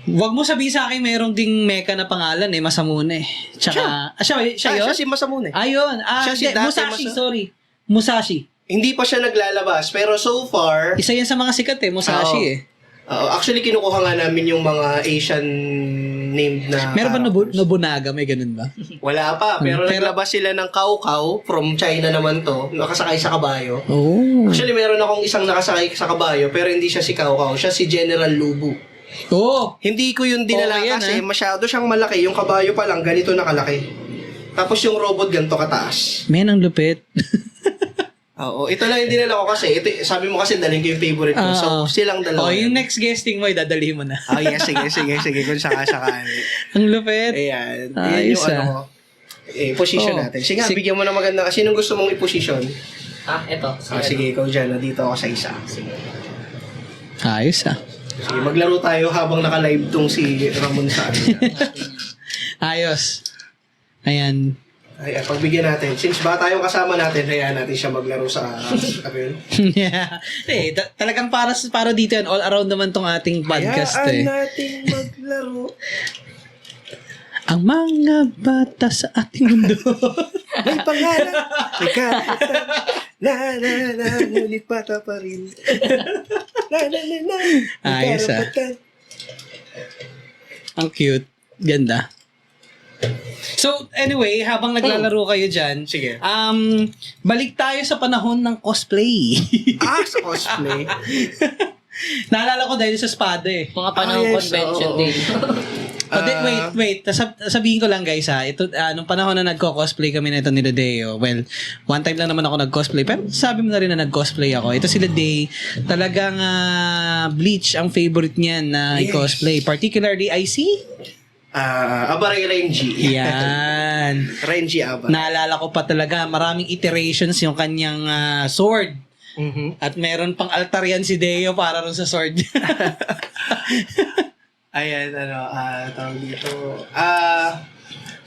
Wag mo sabihin sa akin mayroong ding mecha na pangalan Masamune. Tsaka, siya yun? Siya si Masamune. Ayun. Siya si Date Musashi, sorry. Musashi. Hindi pa siya naglalabas, pero so far, Isa yan sa mga sikat Musashi Oo. Actually, kinukuha nga namin yung mga Asian named na Meron ba characters. Nobunaga? May ganun ba? Wala pa, pero naglabas sila ng Cao from China naman to, nakasakay sa kabayo. Oh. Actually, meron akong isang nakasakay sa kabayo, pero hindi siya si Cao, siya si General Lubu. Oh. Hindi ko yun dinala Okay yan, kasi masyado siyang malaki. Yung kabayo pa lang, ganito na kalaki. Tapos yung robot ganito kataas. Men, ang lupit. Oo, ito lang yung dinala ko kasi. Ito, sabi mo kasi dalhin ko yung favorite ko. So, silang dalawa. Yung next guesting mo, dadalhin mo na. Yes, sige. Kung sakasakali. Ang lupit. Ayan. Ayos, Yan yung ko. Position Oh. natin. Sige, bigyan mo ng maganda. Sinong gusto mong i-position? Eto. Sige, ikaw dyan. Dito ako sa isa. Ayos Sige, maglaro tayo habang naka-live tong si Ramon sa ano. Ayos. Ayan. Ay, pagbigyan natin. Since bata yung kasama natin, hayaan natin siya maglaro sa ano yun? Yeah. Talagang para dito yan. All around naman tong ating podcast Hayaan natin maglaro. Ang mga bata sa ating mundo. May pangalan. May karapatan. Ngunit bata pa rin. May Ayos, karapatan. Ang cute. Ganda. So, anyway, habang naglalaro kayo dyan, Sige. balik tayo sa panahon ng cosplay. Sa cosplay. Naalala ko dahil sa espada eh. Mga panahon yes, convention oo. din. Wait. Sabihin ko lang guys ito, nung panahon na nagko-cosplay kami nito ni Deo, well, one time lang naman ako nag-cosplay, pero sabi mo na rin na nag-cosplay ako. Ito si Day, talagang Bleach ang favorite niyan na i-cosplay. Particularly, I see? Aba Renji. Yan. Renji Aba. Naalala ko pa talaga, maraming iterations yung kanyang sword. Mhm. At meron pang altar yan si Deo para rin sa sword. Ayan, tawag dito.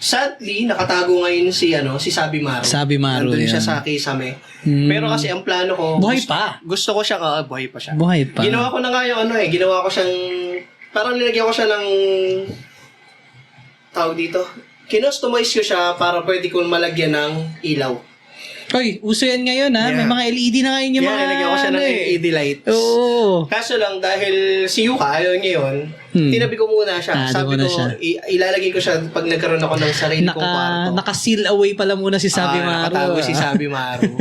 Sadly, nakatago ngayon si Sabi Maru. Sabi Maru, Nandun siya yan. sa Kisame. Hmm. Pero kasi ang plano ko... Buhay pa. Gusto ko siya, buhay pa siya. Buhay pa. Ginawa ko na nga yung ginawa ko siyang... Parang nilagyan ko siya ng... Tawag dito. Kinostomize ko siya para pwede kong malagyan ng ilaw. Oy, uso yan ngayon ha. May Yeah. mga LED na ngayon yung mga... Nilagyan ko siya ng LED lights. Oo. Kaso lang, dahil si Yuka, ayaw niya yun, tinabi ko muna siya. Tinabi Sabi mo na ko, siya. ilalagay ko siya pag nagkaroon ako ng sarili kong kwarto. Naka-seal away pala muna si Sabi Maru. Nakatago si Sabi Maru.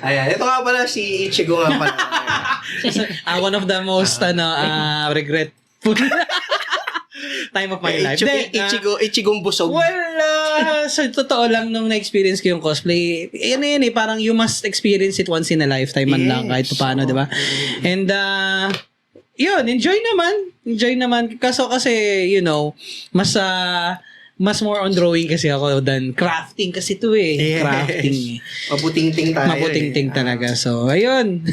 Ayan, ito nga pala si Ichigo nga pala. One of the most regretful time of my life. Ichigong busog. Well, sa totoo lang, nung na-experience ko yung cosplay, yan parang you must experience it once in a lifetime man lang, kahit paano, di ba? And, yun, enjoy naman. Kaso kasi, mas more on drawing kasi ako than crafting kasi to Yes. Crafting. Mabuting-ting tayo. Mabuting-ting talaga. So, ayun.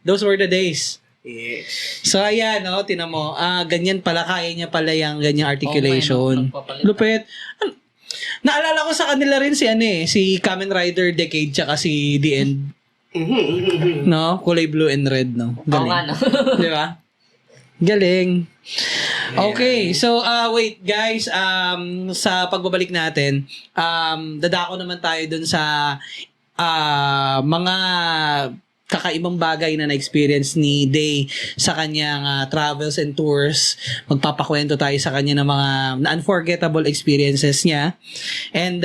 Those were the days. Yes. So, ayan, tinan mo. Ganyan pala, kaya niya pala yung ganyang articulation. Nagpapalit. Lupit. Naalala ko sa kanila rin si Kamen Rider Decade tsaka si The End. No? Kulay blue and red, no? Oo Galing. nga, no? Di ba? Galing. Okay, so wait guys, sa pagbabalik natin, dadako naman tayo dun sa mga kakaibang bagay na na-experience ni Day sa kanyang travels and tours. Magpapakwento tayo sa kanya ng mga unforgettable experiences niya. And,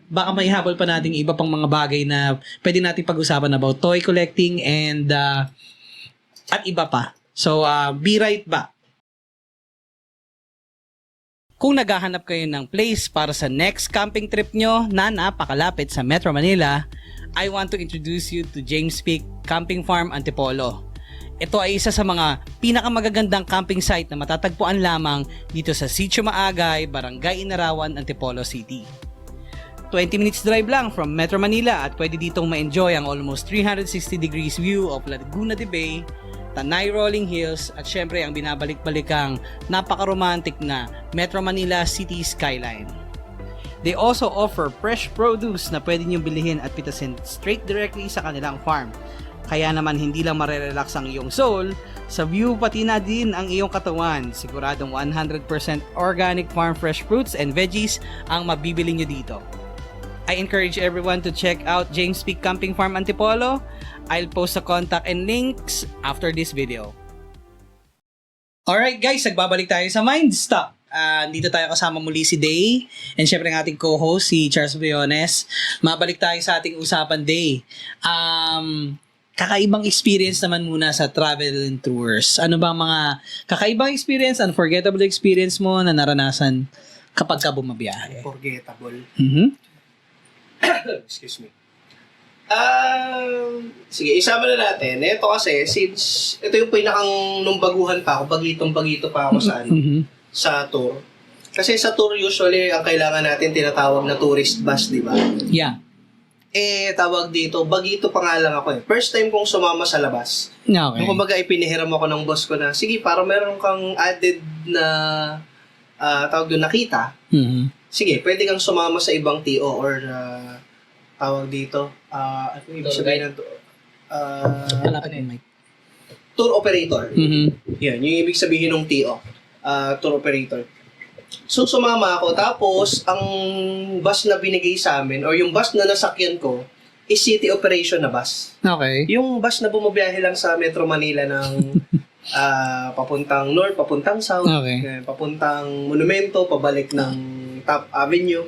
baka may habol pa nating iba pang mga bagay na pwede nating pag-usapan about toy collecting and at iba pa. So, be right back. Kung naghahanap kayo ng place para sa next camping trip nyo na napakalapit sa Metro Manila, I want to introduce you to James Peak Camping Farm Antipolo. Ito ay isa sa mga pinakamagagandang camping site na matatagpuan lamang dito sa Sitio Maagay, Barangay Inarawan, Antipolo City. 20 minutes drive lang from Metro Manila at pwede ditong ma-enjoy ang almost 360 degrees view of Laguna de Bay, Tanay Rolling Hills at syempre ang binabalik-balikang napaka-romantic na Metro Manila City skyline. They also offer fresh produce na pwede niyong bilihin at pitasin straight directly sa kanilang farm. Kaya naman hindi lang marerelax ang iyong soul, sa view pati na din ang iyong katawan. Siguradong 100% organic farm fresh fruits and veggies ang mabibili niyo dito. I encourage everyone to check out James Peak Camping Farm Antipolo. I'll post the contact and links after this video. Alright guys, nagbabalik tayo sa Mindstock. Dito tayo kasama muli si Day and syempre ang ating co-host si Charles Briones. Mabalik tayo sa ating usapan, Day. Kakaibang experience naman muna sa travel and tours. Ano ba mga kakaibang experience, unforgettable experience mo na naranasan kapag ka bumabiyahe? Forgettable. Mm-hmm. Excuse me. Sige, isama na natin. Ito kasi, since ito yung pinakang nung baguhan pa ako, bagitong-bagito pa ako sa sa tour. Kasi sa tour usually ang kailangan natin tinatawag na tourist bus, di ba? Yeah. Tawag dito, bagito pa nga lang ako . First time kong sumama sa labas. Okay. Yung kumbaga ipinihiram ako ng boss ko na, sige, para meron kang added na tawag doon nakita. Mm-hmm. Sige, pwede kang sumama sa ibang TO or tawag dito, ano yung ibig sabihin ng Palapit yung mic. tour operator. Mm-hmm. Yan, yung ibig sabihin ng TO. Tour operator. So, sumama ako. Tapos, ang bus na binigay sa amin, or yung bus na nasakyan ko, is city operation na bus. Okay. Yung bus na bumabiyahe lang sa Metro Manila ng papuntang north, papuntang south, Okay. papuntang Monumento, pabalik ng Top Avenue.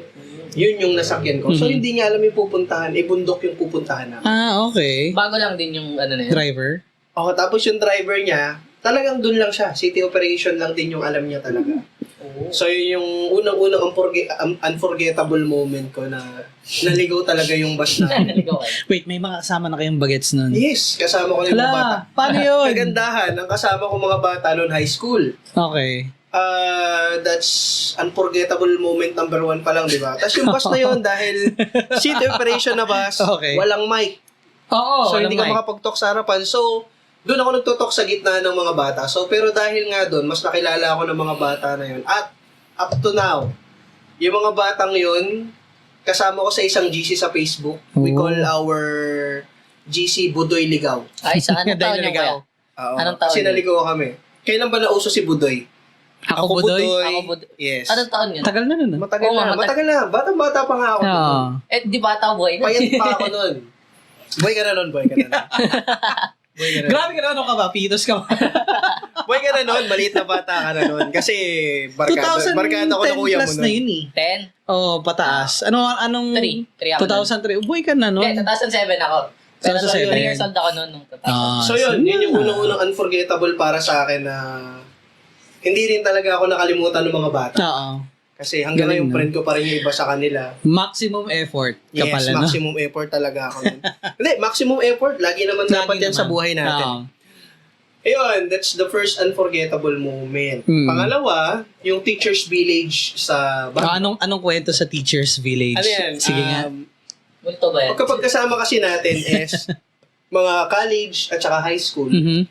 Yun yung nasakyan ko. So, hindi niya alam yung pupuntahan. Bundok yung pupuntahan namin. Okay. Bago lang din yung ano na yun. Driver? Tapos yung driver niya, talagang dun lang siya. City operation lang din yung alam niya talaga. So, yun yung unang-unang unforgettable moment ko na naligaw talaga yung bus na. Naligaw kayo. Wait, may mga kasama na kayong bagets nun? Yes, kasama ko na yung mga bata. Paano yun? Kagandahan, ang kasama ko mga bata noon high school. Okay. That's unforgettable moment number 1 pa lang, di ba? Tapos yung bus na yun, dahil city operation na bus, Okay. walang mic. Oo, So, hindi ka makapag-talk sa harapan. So, doon ako nagtutok sa gitna ng mga bata. So, pero dahil nga doon, mas nakilala ako ng mga bata na yun. At up to now, yung mga batang yun, kasama ko sa isang GC sa Facebook. We Oh. call our GC Budoy Ligaw. Ay, sa anong taon Dahil niyo kuya? Oo. Anong taon Kasi yun? naligaw kami. Kailan ba nauso si Budoy? Ako, Budoy? Ako Budoy. Yes. Anong taon yun? Tagal na nun. Matagal Oo nga, na. Matagal na. Batang-bata pa nga ako. Oo. Di bata boy na. Payat pa ako nun. Boy ka na nun, boy ka na nun. Boy ka na nun. Grabe ka na, ano ka ba? Pitos ka ba? Boy ka na nun, maliit na bata ka na nun. Kasi barkada ko na kuya mo plus nun. na yun eh. 10? Oo, pataas. Anong... 3 ako nun. 2003. Boy ka na nun. Hindi, 2007 ako. Pero 2007. 3 years old ako noon nung 2007. Ah, So yun yung unang-unang unforgettable para sa akin na hindi rin talaga ako nakalimutan ng mga bata. Oo. Kasi hanggang Galing, ngayon, no? friend ko pa rin yung iba sa kanila. Maximum effort ka Yes, pala, no? maximum effort talaga ako nun. Hindi, maximum effort. Lagi naman dapat yan sa buhay natin. Oo. Ayun, that's the first unforgettable moment. Mm. Pangalawa, yung Teacher's Village sa Anong kwento sa Teacher's Village? Ano yan? Sige nga. Multo ba yan? Kapag kasama kasi natin is mga college at saka high school, Mhm.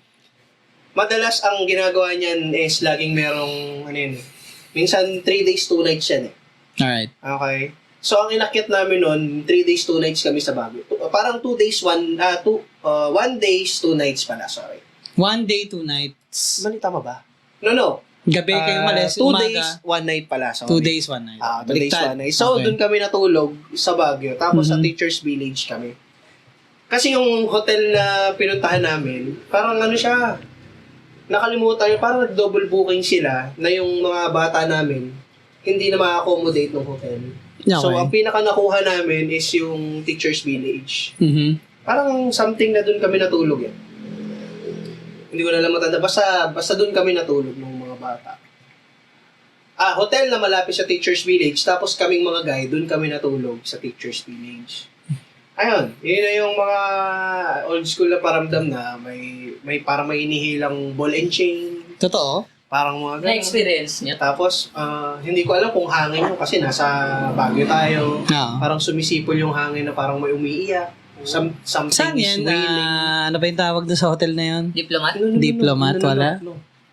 madalas ang ginagawa niyan is laging merong, ano yun, minsan 3 days, 2 nights yan eh. Alright. Okay? So, ang inakyat namin nun, 3 days, 2 nights kami sa Baguio. Parang 2 days, 1 days, 2 nights pala, sorry. 1 day, 2 nights. Mali, tama ba? No. Gabi kayo malis. 2 umaga. days, 1 night pala, sorry. 2 days, 1 night. 2 days, Baliktad. 1 night. So, Okay. doon kami natulog sa Baguio. Tapos sa Mhm. Teacher's Village kami. Kasi yung hotel na pinuntahan namin, parang ano siya, nakalimutan, parang double booking sila na yung mga bata namin hindi na ma-accommodate ng hotel. So, Okay. ang pinaka nakuha namin is yung Teacher's Village. Mhm. Parang something na doon kami natulog eh. Hindi ko na alam matanda. Basta doon kami natulog ng mga bata. Hotel na malapit sa Teacher's Village. Tapos kaming mga guy, doon kami natulog sa Teacher's Village. Ayun, yun na yung mga old school na paramdam na may parang may inihilang ball and chain. Totoo? Parang mga ganun. Na-experience niya. Tapos, hindi ko alam kung hangin yun kasi nasa Baguio tayo. Oo. Parang sumisipol yung hangin na parang may umiiyak. Something Saan is yan? wailing. Ano ba yung tawag doon sa hotel na yun? Diplomat? Diplomat, wala?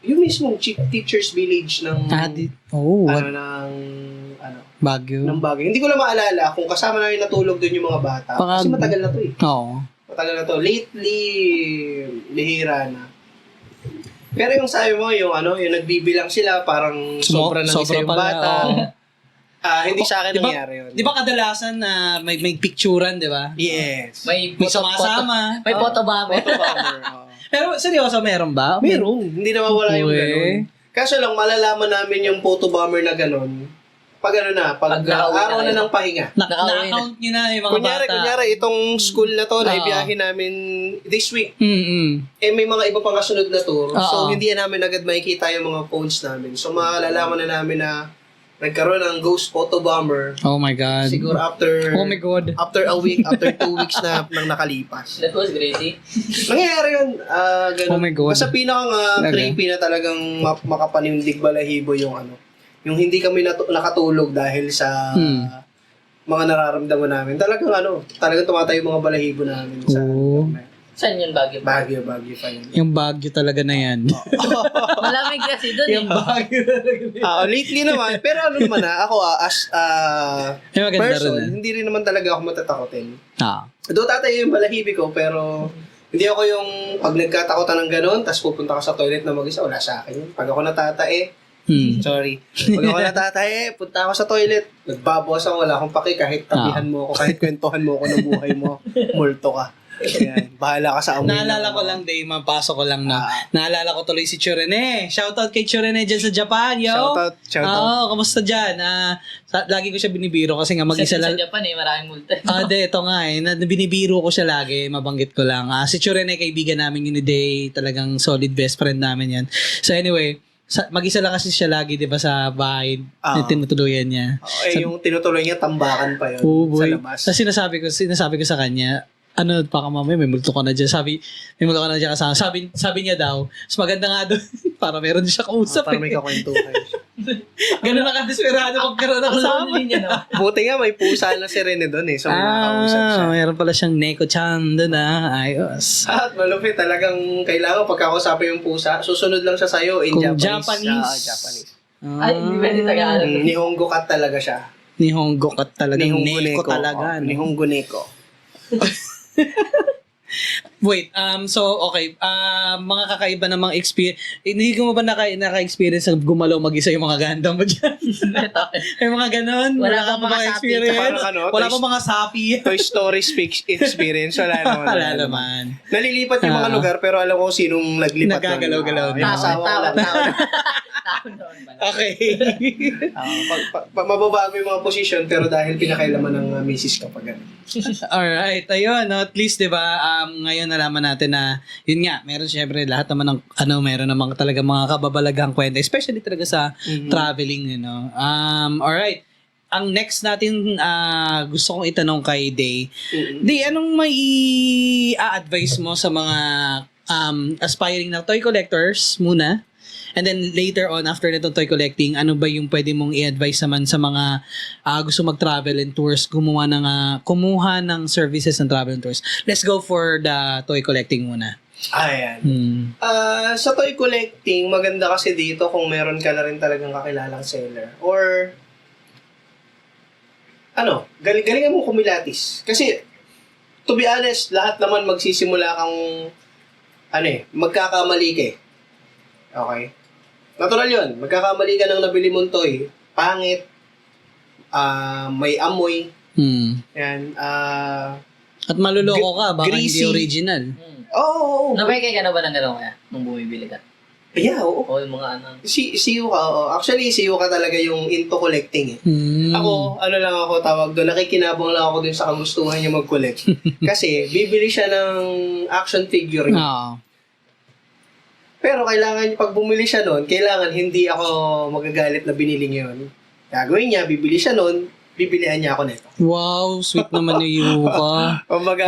Yung mismong Teacher's Village ng What? ng Baguio. Baguio. Hindi ko lang maalala kung kasama namin natulog doon yung mga bata. Baka- Kasi matagal na to eh. Oo. Matagal na to. Lately, lihira na. Pero yung sabi mo, yung yung nagbibilang sila, parang sobra ng isa yung pala, bata. oo. Hindi sa akin Di ba- nangyari yun. Di ba kadalasan na may picturean, di ba? Yes. May May photo- sumasama. May photo ba? Photo bomber. Oo. Pero seryoso, meron ba? Meron. Hindi nawawala yung Uy. ganun. Kaso lang, malalaman namin yung photo bomber na ganun. Pag Pag nakauwi na araw na kayo. ng pahinga. Nakauwi na. Na-account nyo na yung mga bata. Kunyari, itong school na to, na Oo. ibiyahe namin this week. Mm-mm. May mga iba pang kasunod na tour. Oo. So, hindi na namin agad makikita yung mga phones namin. So, malalaman na namin na nagkaroon ng ghost photo bomber. Oh my God. Siguro after Oh my God. after a week, after 2 weeks na nang nakalipas. That was crazy. Nangyayari yun. Ganun. Oh my God. Basta pinaka Talaga? creepy na talagang makapanindig balahibo yung yung hindi kami nakatulog dahil sa mga nararamdaman namin. Talagang tumatayo yung mga balahibo namin sa Oo. Saan yun Baguio? Baguio pa yun. Yung Baguio talaga na yan. Malamig kasi doon eh. Baguio talaga na yan. Lately naman, pero naman ako as Yung maganda person, rin hindi rin naman talaga ako matatakotin. ah. Doon tatayo yung balahibi ko, pero hindi ako yung pag nagkatakotan ng gano'n, tapos pupunta ka sa toilet na mag-isa, wala sa akin yun. Pag ako natatae, sorry. Pag ako natatae, punta ako sa toilet, nagbabawas ako, wala akong paki, kahit tabihan mo ako, kahit kwentuhan mo ako ng buhay mo, multo ka. Ayan, bahala ka sa amoy. Naalala ko lang, Day, mapasok ko lang na. Naalala ko tuloy si Churene. Shoutout kay Churene dyan sa Japan, yo! Shoutout. Oo, kamusta dyan? Lagi ko siya binibiro kasi nga mag-isa Sa lang. Japan eh, maraming multa. Ito nga binibiro ko siya lagi, mabanggit ko lang. Si Churene, kaibigan namin yun ni Day, talagang solid best friend namin yan. So anyway, mag-isa lang kasi siya lagi, di ba, sa bahay na tinutuluyan niya. Yung tinutuloy niya, tambakan pa yun Oh sa boy. labas. Tapos sinasabi ko sa kanya, baka mamaya may multo ka na dyan. May multo ka na dyan kasama. Sabi niya daw, mas maganda nga doon para meron siya kausap. Para may kakwentuhan. Ganun na ka-desperado magkaroon ng kasama. Lonely niya, no? Buti nga, may pusa na si Rene doon eh. So, nakakausap siya. Meron pala siyang Neko-chan doon Ayos. At malupit, talagang kailangan pagkakausapin yung pusa, susunod lang siya sa'yo in Kung Japanese. Japanese. Japanese. Ay, hindi pwede Tagalog. Nihongo cat talaga siya. Nihongo ka talaga. Nihongo Neko neko. talaga. No? Nihongo neko. Wait, so okay, mga kakaiba namang experience. Hindi ko mo ba naka-experience na gumalaw mag-isa yung mga Gundam mo dyan? Yung mga ganon? Wala ka pang ba mga sapi. experience? Parang ano, Wala Toy- pa mga sapi. Toy Story experience. Wala naman. Wala naman. Nalilipat yung mga lugar pero alam ko sinong naglipat. Nagagalaw-galaw nun. din. Yung asawa ko lang. Okay. Mababago yung mga posisyon pero dahil pinakailaman ng misis ko pag ganun. Alright, ayun, no? At least, di ba, ngayon nalaman natin na, yun nga, meron syempre lahat naman ng, meron namang talaga mga kababalaghang kwenta, especially talaga sa traveling, you know. Alright, ang next natin, gusto kong itanong kay Day. Day, anong may a-advise mo sa mga aspiring na toy collectors muna? And then later on, after nitong toy collecting, ano ba yung pwede mong i-advise naman sa mga gusto mag-travel and tours, kumuha ng services ng travel and tours? Let's go for the toy collecting muna. Ayan. Hmm. Sa toy collecting, maganda kasi dito kung meron ka na rin talagang kakilalang seller. Or, galing-galingan mo kumilatis. Kasi, to be honest, lahat naman magsisimula kang, magkakamali ka eh. Okay? Natural yun. Magkakamali ka ng nabili mong toy. Pangit. May amoy. Yan. At maluloko ka, baka Greasy. hindi original. Oo. Nabay ka na ba ng gano'n kaya? Nung bumibili ka? Yeah, oo. O yung mga CU ka, oo. Actually, CU ka talaga yung into collecting eh. Ako, tawag doon, nakikinabang lang ako dun sa kagustuhan niya mag-collect. Kasi, bibili siya ng action figure niya. Oo. Pero kailangan, pag bumili siya nun, kailangan hindi ako magagalit na binili niya yun. Gagawin niya, bibili siya nun, bibilihan niya ako nito. Wow, sweet naman ni Yuka. Kumbaga,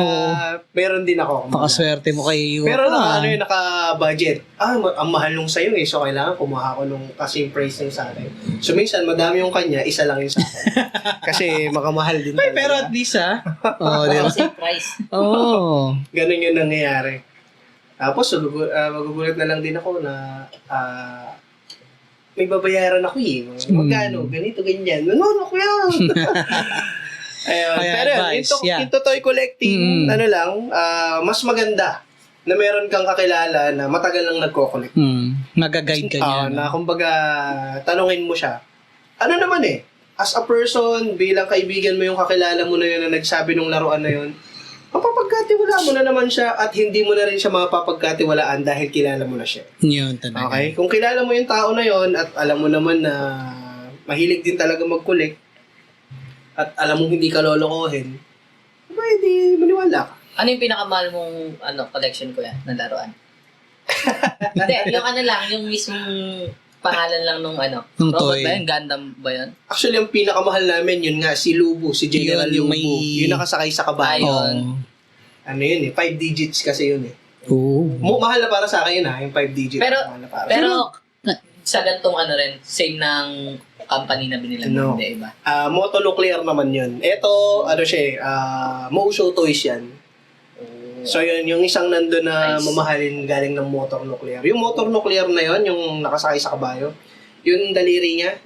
meron din ako. Pakaswerte mo kay Yuka. Pero naka-budget. Ang mahal nung sa'yo eh. So, kailangan kumuha ko nung kasing price yung sa akin. So, minsan, madami yung kanya, isa lang yung sa akin. Kasi, makamahal din talaga. Pero at least Oh, di ba? same price. Oh. Ganun yung nangyayari. Tapos, magugulat na lang din ako na may babayaran ako eh. Magkano? Ganito, ganyan. Ano ko yan? Ayun. Kaya Pero advice, into toy collecting, mas maganda na meron kang kakilala na matagal nang nagko-collect. Nag-guide ka niya. Na kumbaga, tanungin mo siya. Ano naman eh, as a person, bilang kaibigan mo yung kakilala mo na yun na nagsabi ng laruan na yun, mapapagkatiwalaan mo na naman siya at hindi mo na rin siya mapapagkatiwalaan dahil kilala mo na siya. Yun talaga. Okay? Kung kilala mo yung tao na yon at alam mo naman na mahilig din talaga mag-collect at alam mo hindi ka lolokohin, pwede maniwala ka. Ano yung pinakamahal mong collection ko yan, ng laruan? Hindi, yung yung mismong pangalan lang nung Nung robot toy. ba yun? Gundam ba yun? Actually, ang pinakamahal namin yun nga, si Lubu, si General Yun, yung Lubu. may- Yun nakasakay sa kabayo. Ayun. Ano yun eh, 5 digits kasi yun eh. Oh. Mahal na para sa akin yun yung 5 digits. Pero, mahal na para. pero, sa gantong rin, same ng company na binilang No. hindi iba. Motonuclear naman yun. Ito, Mosho Toys yan. So yun, yung isang nandun na Nice. mamahalin galing ng motor nuclear. Yung motor nuclear na yun, yung nakasakay sa kabayo, yung daliri niya,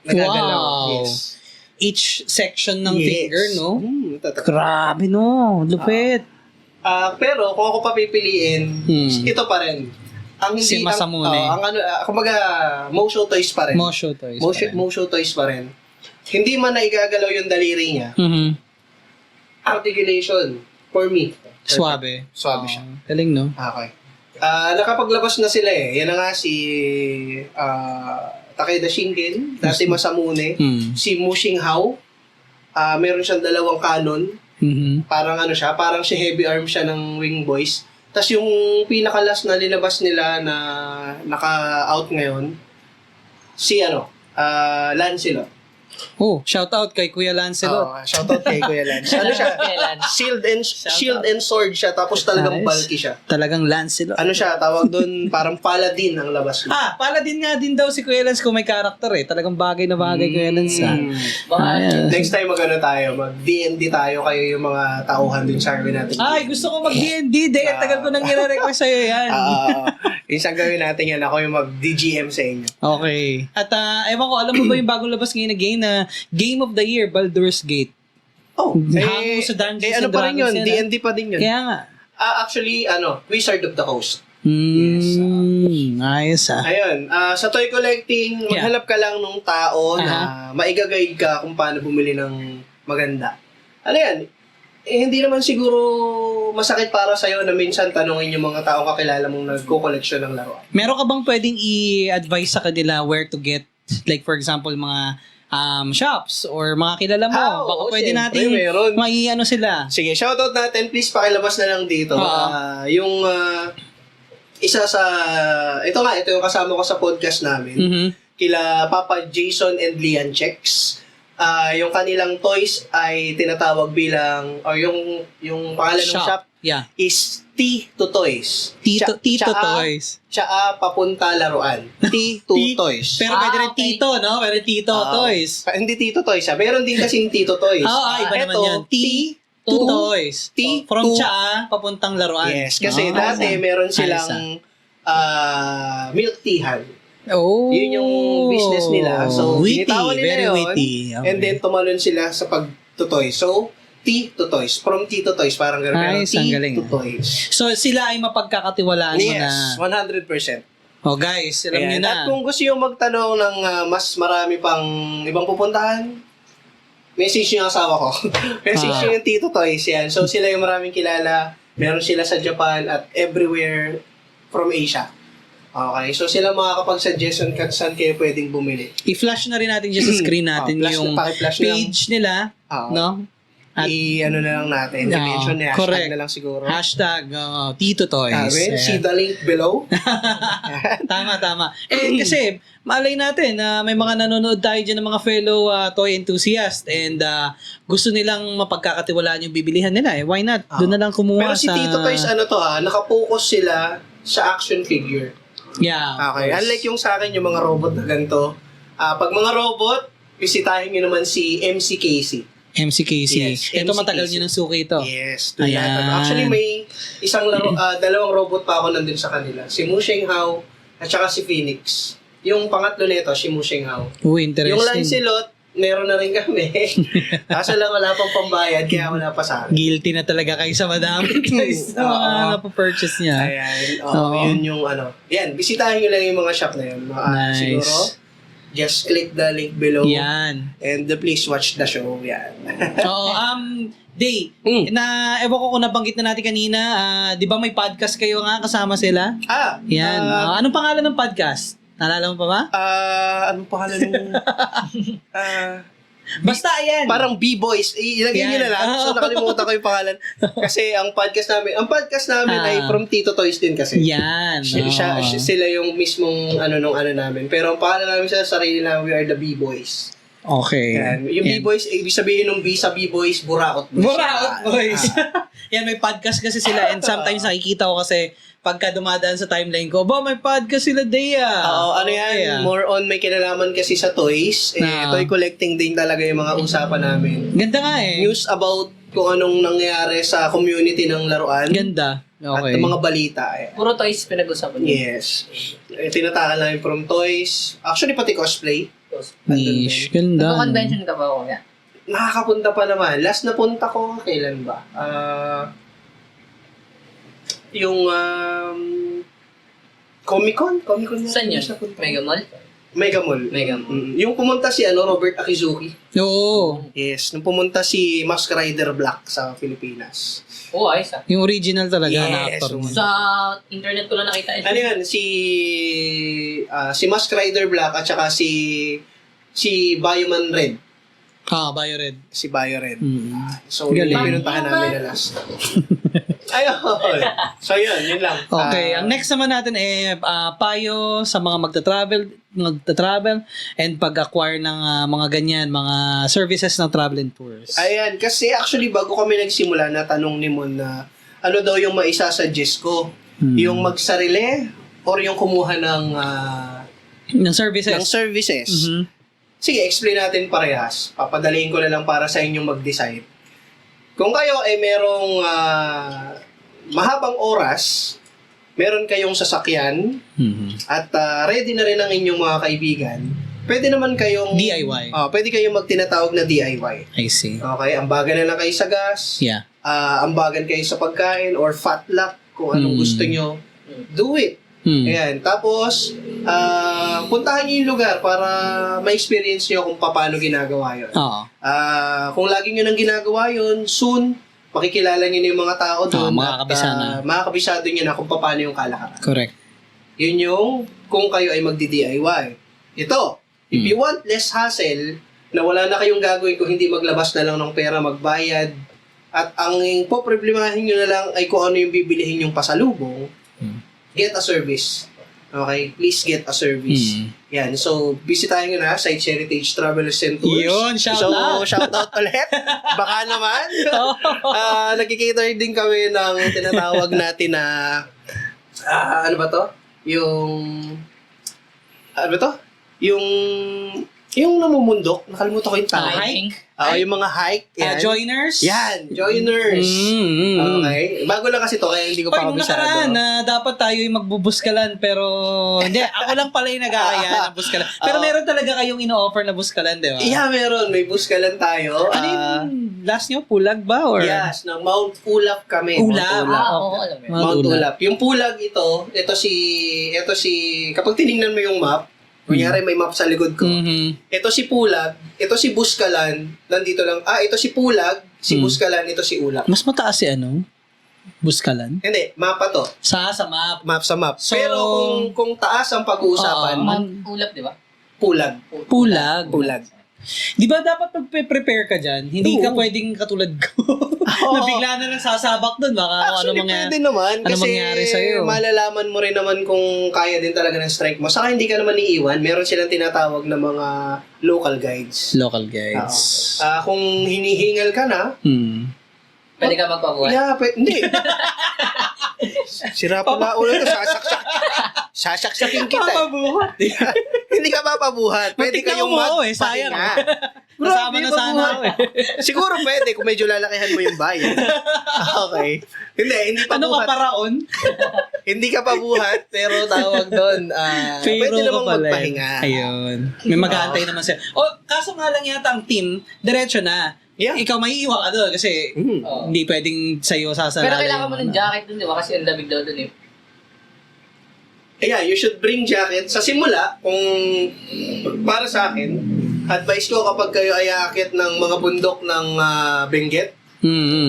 nagagalaw. Wow. Yes. Each section ng Yes. finger, no? Totoo. Grabe, no? Lupit. Pero kung ako papipiliin, ito pa rin. Ang Si hindi Masamune. kumbaga Mosho Toys pa rin. Mosho toys. Mosho Toys pa rin. Hindi man na igagalaw yung daliri niya. Articulation for me. Suabe. Suabe siya. Galing, no? Okay. Nakapaglabas na sila eh. Yan na nga si Takeda Shingen, dati Masamune, si Mushing Hao. Meron siyang dalawang cannon. Parang parang si heavy arm siya ng Wing Boys. Tapos yung pinakalas na linabas nila na naka-out ngayon, si Lancelot. Oh, shout out kay Kuya Lancelot. Shoutout kay Kuya Lance. Ano siya? Shield and sword siya, tapos talagang Nice. bulky siya. Talagang Lancelot. Ano siya, tawag doon, parang paladin ang labas niya. Paladin nga din daw si Kuya Lance kung may karakter eh. Talagang bagay na bagay Kuya Lance. Ayan. Next time tayo, mag-D&D tayo, kayo yung mga tauhan din sa natin. Ay, gusto ko mag-D&D. Tagal ko nang i-request sa'yo yan. Minsan gawin natin yan. Ako yung mag-DGM sa inyo. Okay. At ewan ko, alam mo ba yung bagong labas ngayon na game Game of the Year, Baldur's Gate? Oh, Hango sa Dungeons ano and pa rin yun? Dragons yan, D&D pa din yun. Kaya nga. Actually, Wizard of the Coast. Ayos Ayun, sa toy collecting, maghanap ka lang nung tao na maiga-guide ka kung paano bumili ng maganda. Ano yan? Hindi naman siguro masakit para sa'yo na minsan tanungin yung mga taong kakilala mong nagko-collection ng laruan. Meron ka bang pwedeng i-advise sa kanila where to get, like for example, mga shops or mga kilala mo? Baka pwede natin mai-ano sila. Sige, shoutout natin. Please pakilabas na lang dito. Yung isa sa... Ito yung kasama ko sa podcast namin. Kila Papa Jason and Lian Checks. Yung kanilang toys ay tinatawag bilang, or yung pangalan ng shop is T2 Toys. Tito Toys. Tsaa papunta laruan. T2 Toys. Pero pwede rin Tito, no? Pero Tito Toys. Hindi Tito Toys. Meron din kasing Tito Toys. Iba naman yan. T2 Toys. From Tsaa, papuntang laruan. Yes, kasi dati meron silang milk teahan. Yun yung business nila. So, binitawan nila very yun. witty. Okay. And then, tumalon sila sa pag-toys. So, T2 Toys. From T2 Toys. Parang gano'n. Nice, ang galing. T2 Toys. So, sila ay mapagkakatiwalaan mo na. Yes, 100%. Oh, guys, alam nyo na. At kung gusto yung magtanong ng mas marami pang ibang pupuntahan, message yung asawa ko. Message yung T2 Toys. Yan. So, sila yung maraming kilala. Meron sila sa Japan at everywhere from Asia. Okay, so sila makakapag-suggestion kung saan kayo pwedeng bumili. I-flash na rin natin dyan sa screen natin yung page nila, no? At i-ano na lang natin, i-mention na hashtag na lang siguro. Hashtag Tito Toys. See the link below. Tama. Kasi, malay natin na may mga nanonood tayo dyan ng mga fellow toy enthusiast and gusto nilang mapagkakatiwalaan yung bibilihan nila. Why not? Doon na lang kumuha Pero si Tito Toys, nakapokus sila sa action figure. Yeah. Okay. Unlike yung sa akin, yung mga robot na ganito. Pag mga robot, bisitahin nyo naman si MC Casey. MC Casey. Yes, ito MC matagal Casey. nyo ng suki ito. Yes. Ayan. Actually, may dalawang robot pa ako nandun sa kanila. Si Mu Shenghao at saka si Phoenix. Yung pangatlo nito, si Mu Shenghao. Interesting. Yung Lancelot, meron na rin kami. Kaso lang wala pang pambayad, kaya wala pa sa akin. Guilty na talaga kayo sa madami guys sa mga napapurchase niya. Ayan. Yun yung Yan, bisitahin nyo lang yung mga shop na yun. Nice. Siguro, just click the link below. Yan. And please watch the show. Yan. Day, ewan ko kung nabanggit na natin kanina, di ba may podcast kayo nga kasama sila? Yan. Anong pangalan ng podcast? Naalala mo pa ba? Anong pangalan ng... Basta yan. Parang B-Boys. Ilagay nyo na lang. So, nakalimutan ko yung pangalan. Kasi ang podcast namin ay from Tito Toys din kasi. Yan. Sila yung mismong namin. Pero ang pangalan namin sa sarili namin, we are the B-Boys. Okay. Yan. Yung B-Boys, ibig sabihin ng B sa B-Boys, Buraot Boys. Buraot Boys. Yan, may podcast kasi sila and sometimes nakikita ko kasi pagka dumadaan sa timeline ko, may podcast sila, Dea. More on may kinalaman kasi sa toys. Toy collecting din talaga yung mga usapan namin. Ganda nga News about kung anong nangyayari sa community ng laruan. Ganda. Okay. At mga balita. Puro toys pinag-usapan niyo. Yes. Tinatakan namin from toys. Actually, pati cosplay. Niche. Ganda. Convention ka ba ako? Nakakapunta pa naman. Last na punta ko, kailan ba? Yung Comic-Con na. Saan yun? Mega Mall? Mega Mall. Yung pumunta si Robert Akizuki. Oo. Yes, nung pumunta si Mask Rider Black sa Pilipinas. Ayos Yung original talaga na Yes, actor mo. Sa internet ko lang nakita. Ano yun? Si Mask Rider Black at saka si Bioman Red. Biored. Si Biored. So, Galing. yun yung pinuntahan namin na last. Ayun. So, yun lang. Okay, ang next naman natin payo sa mga magta-travel and pag-acquire ng mga ganyan, mga services ng travel and tours. Ayan, kasi actually bago kami nagsimula, natanong ni Mon na ano daw yung maisasuggest ko. Yung magsarili or yung kumuha ng services. Sige, explain natin parehas. Papadaliin ko na lang para sa inyong mag-decide. Kung kayo ay merong mahabang oras meron kayong sasakyan Mhm. at ready na rin ang inyong mga kaibigan, pwede naman kayong DIY. pwede kayong magtinatawag na DIY. I see. Okay, ambagan na lang kayo sa gas, Yeah. ambagan kayo sa pagkain or fat lock kung anong gusto nyo. Do it. Hmm. Ayan. Tapos, puntahan nyo yung lugar para ma-experience nyo kung paano ginagawa yun. Oo. Kung lagi nyo nang ginagawa yun, soon, makikilala nyo na yung mga tao doon. makakabisa na. Makakabisado nyo na kung paano yung kalakaran. Correct. Yun yung kung kayo ay magdi-DIY. Ito, if you want less hassle, na wala na kayong gagawin kung hindi maglabas na lang ng pera, magbayad, at ang poproblemahin nyo na lang ay kung ano yung bibilihin yung pasalubong, get a service. Okay? Please get a service. Yan. So, bisitahin nyo na Sites Heritage Travelers and Tours. Yun, shout so, out. shout out ulit. Baka naman. Nagkikater din kami ng tinatawag natin na ano ba to? Ano ba to? Yung namumundok. Nakalimutan ko yung tawag. Hiking. Yung mga hike. Yan. Joiners? Yan. Joiners. Okay. Bago lang kasi to, kaya hindi ko Hoy, pa nung kabisado. nakaraan na dapat tayo yung magbubuskalan pero hindi, ako lang pala yung nag-aaya ng buskalan. Pero meron talaga kayong ino-offer na buskalan, di ba? Yeah, meron. May buskalan tayo. Ano yung last nyo? Pulag ba? Or? Yes, na Mount Ulap kami. Ulap. Mount Ulap. Oo, alam mo. Mount Ulap. Yung pulag ito si, kapag tinignan mo yung map, kunyari may map sa likod ko. Mhm. Ito si Pulag, ito si Buskalan, nandito lang. Ito si Pulag, si Buskalan, ito si Ulap. Mas mataas si ano? Buskalan? Hindi, mapa to. Sa map. Map sa map. So, Pero kung taas ang pag-uusapan, Ulap, di ba? Pulag. Pulag. Pulag. Di ba dapat magpe-prepare ka dyan? Hindi ka Oo. pwedeng katulad ko. na bigla na lang sasabak dun. Baka kung Actually, ano pwede naman. ano Kasi mangyari sa'yo. malalaman mo rin naman kung kaya din talaga ng strength mo. Saka hindi ka naman iiwan. Meron silang tinatawag na mga local guides. Local guides. Kung hinihingal ka na, Pwede ka magpabuhay. hindi. Sira pa na ulo ito. Sasaksakin kita. Papabuhat. Hindi ka mapabuhat. Pwede Matik na kayong umuo sayang. Kasama na sana ako eh. Siguro pwede kung medyo lalakihan mo yung bayan. Okay. Hindi pa Ano ka buhat. paraon? Hindi ka pa buhat, pero tawag doon, pwede Payroll ka namang pala eh. magpahinga. Ayun. May mag-aantay naman siya. Kaso nga lang yata ang team, diretso na. Yeah. Ikaw maiiwan ka doon kasi hindi pwedeng sa'yo sasalala. Pero kailangan mo yung ng jacket dun, di ba? Kasi ang lamig daw dun eh. Yeah, you should bring jacket. Sa simula, kung para sa akin, advice ko kapag kayo ay aakyat ng mga bundok ng Benguet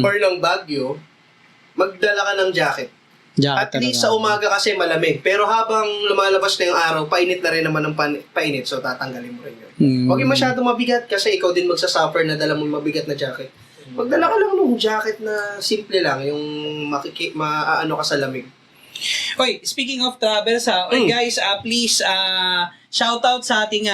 or ng Baguio, magdala ka ng jacket. Jacket At least talaga. sa umaga kasi malamig. Pero habang lumalabas na yung araw, painit na rin naman ng painit. So, tatanggalin mo rin yun. Huwag yung masyadong mabigat kasi ikaw din magsasuffer na dala mo mabigat na jacket. Magdala ka lang ng jacket na simple lang, yung maaano ka sa lamig. Oy, speaking of travels guys, please shoutout sa ating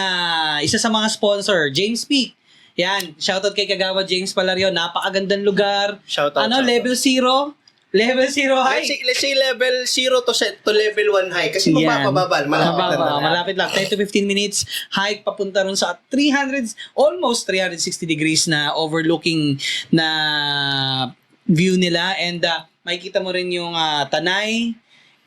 isa sa mga sponsor, James Peak. Yan, shoutout kay Kagawa James Palario, napakagandang lugar. Shoutout. Level 0? Level 0 high. Let's say level 0 to level 1 high. Kasi mabababal. Malapit lang. Malapit lang. 10 to 15 minutes hike papunta ron sa almost 360 degrees na overlooking na view nila. And makikita mo rin yung Tanay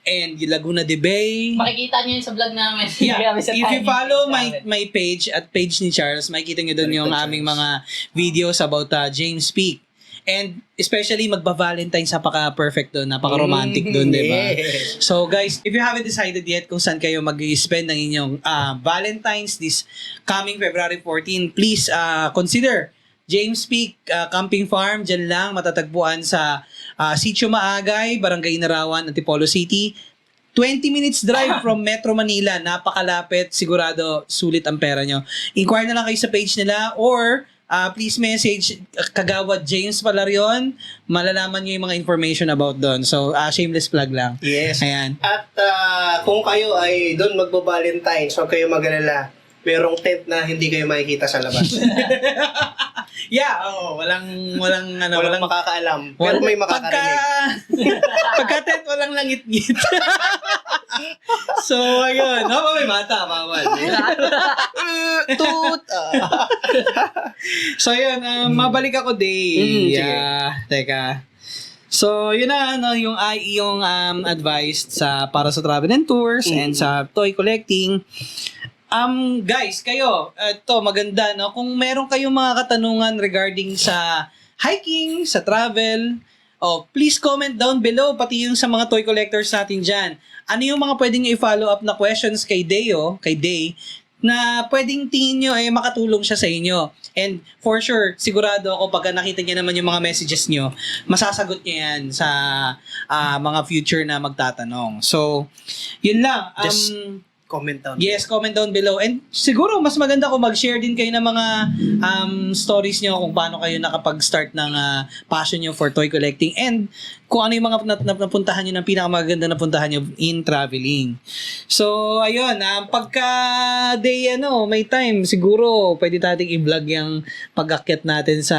and yung Laguna de Bay. Makikita nyo yun sa vlog namin. Yeah, Grabe sa if you timing. follow Grabe. my page at page ni Charles, makikita nyo doon yung aming mga videos about James Peak. And especially magba-Valentine's, napaka-perfect doon, napaka-romantic doon, di ba? Yes. So guys, if you haven't decided yet kung saan kayo mag-spend ng inyong Valentine's this coming February 14, please consider James Peak Camping Farm. Diyan lang matatagpuan sa Sitio Maagay, Barangay Narawan, Antipolo City. 20 minutes drive from Metro Manila. Napakalapit. Sigurado sulit ang pera nyo. Inquire na lang kayo sa page nila or please message Kagawad James Palarion. Malalaman nyo yung mga information about doon. So, shameless plug lang. Yes. Ayan. At kung kayo ay doon magbo-Valentine's, huwag kayo mag-alala. Merong tent na hindi kayo makikita sa labas. Yeah, walang makakaalam. Pero may makakarinig. Pagka tent, walang langit-ngit. So, ayun. May mata, bawal. Toot! So, ayun. Mabalik ako, Dave. Sige. Teka. So, yun na yung advice para sa travel and tours and sa toy collecting. Guys, kayo, ito maganda no. Kung meron kayong mga katanungan regarding sa hiking, sa travel, please comment down below pati yung sa mga toy collectors natin diyan. Ano yung mga pwedeng i-follow up na questions kay Day, na pwedeng tingin nyo makatulong siya sa inyo. And for sure, sigurado ako pagka nakita niya naman yung mga messages nyo, masasagot niya yan sa mga future na magtatanong. So, yun lang. Just comment down. Yes, comment down below. And siguro, mas maganda kung mag-share din kayo ng mga stories nyo kung paano kayo nakapag-start ng passion nyo for toy collecting and kung ano yung mga napuntahan nyo ng pinakamaganda napuntahan nyo in traveling. So, ayun. Pagka day, may time, siguro, pwede nating i-vlog yung pag-akyat natin sa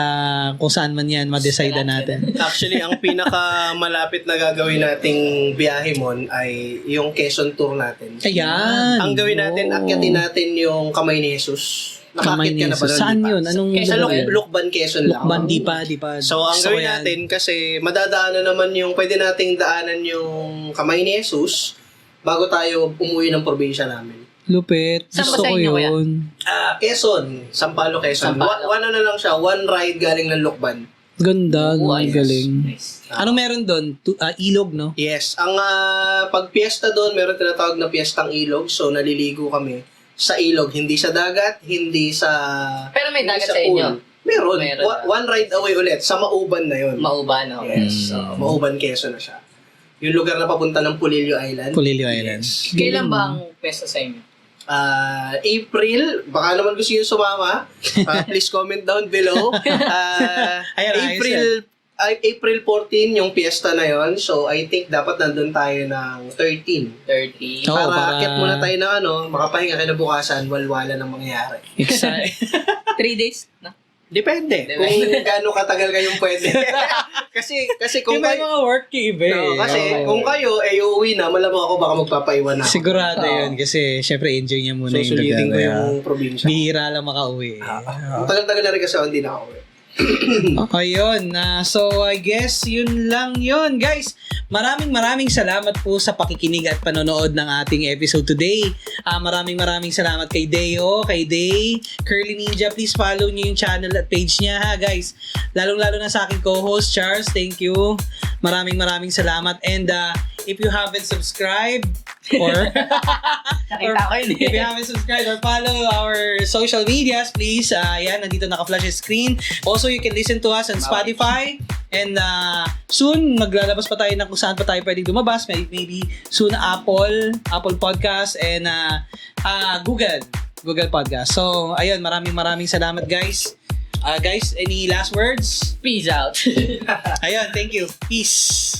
kung saan man yan, ma-decide natin. Actually, ang pinaka-malapit na gagawin nating biyahe mon ay yung Quezon tour natin. Ayan. Ang gawin natin, akyatin natin yung Kamay ni Jesus. Kamay Nakakit ka na ba doon? Saan di pa? yun? Anong Sa lugar yun? Lukban, Quezon lang. Lukban, di pa. So, ang Gusto ko gawin yan. natin, kasi madadaanan naman pwede nating daanan yung Kamay ni Jesus bago tayo umuwi ng probinsya namin. Lupit. Saan Gusto ba sa ko inyo, kuya? yun. Quezon. Sampalo, Quezon. Sampaloc. One lang siya. One ride galing ng Lukban. Ganda. Ayos. Galing. Nice. Anong meron doon? Ilog, no? Yes. Ang pag piyesta doon, meron tinatawag na piyestang ilog. So, naliligo kami sa ilog. Hindi sa dagat, hindi sa... Pero may hindi dagat sa inyo? Meron. Meron. One ride away ulit. Sa Mauban na yun. Mauban, no? Yes. Mauban, Quezon na siya. Yung lugar na papunta ng Pulilio Island. Pulilio Island. Yes. Kailan ba ang pesta sa inyo? April, baka naman gusto nyo sumama. Please comment down below. Ayan, April 14 yung piyesta na yon. So, I think dapat nandun tayo ng 13. 30. Oo, para para- akit muna tayo ng makapahinga kinabukasan, walwala ng mangyayari. Excited. 3 days? No? Depende. Kung gaano katagal kayong pwede. kasi kung Yung may kayo... mga work iba No, kasi kung kayo uuwi na, malamang ako baka magpapaiwan na ako. Sigurado yun kasi syempre enjoy niya muna yung Susulitin ko lugar. yung probinsya. Bihira lang makauwi. Ang tagal-tagal na rin kasi ako hindi nakauwi. Ayun. So, I guess, yun lang yun. Guys, maraming salamat po sa pakikinig at panonood ng ating episode today. Maraming salamat kay Deo, kay Day, Curly Ninja. Please follow niyo yung channel at page niya, ha, guys. Lalong-lalo na sa aking co-host, Charles. Thank you. Maraming salamat. And if you haven't subscribed, or Nakita ko yun if you haven't subscribed or follow our social medias, please, yan, nandito naka-flash yung screen. Also, you can listen to us on Spotify. And soon, maglalabas pa tayo na kung saan pa tayo pwedeng lumabas. Maybe soon Apple Podcast and Google Podcast. So, ayun, maraming salamat, guys. Guys, any last words? Peace out. Ayun, thank you. Peace.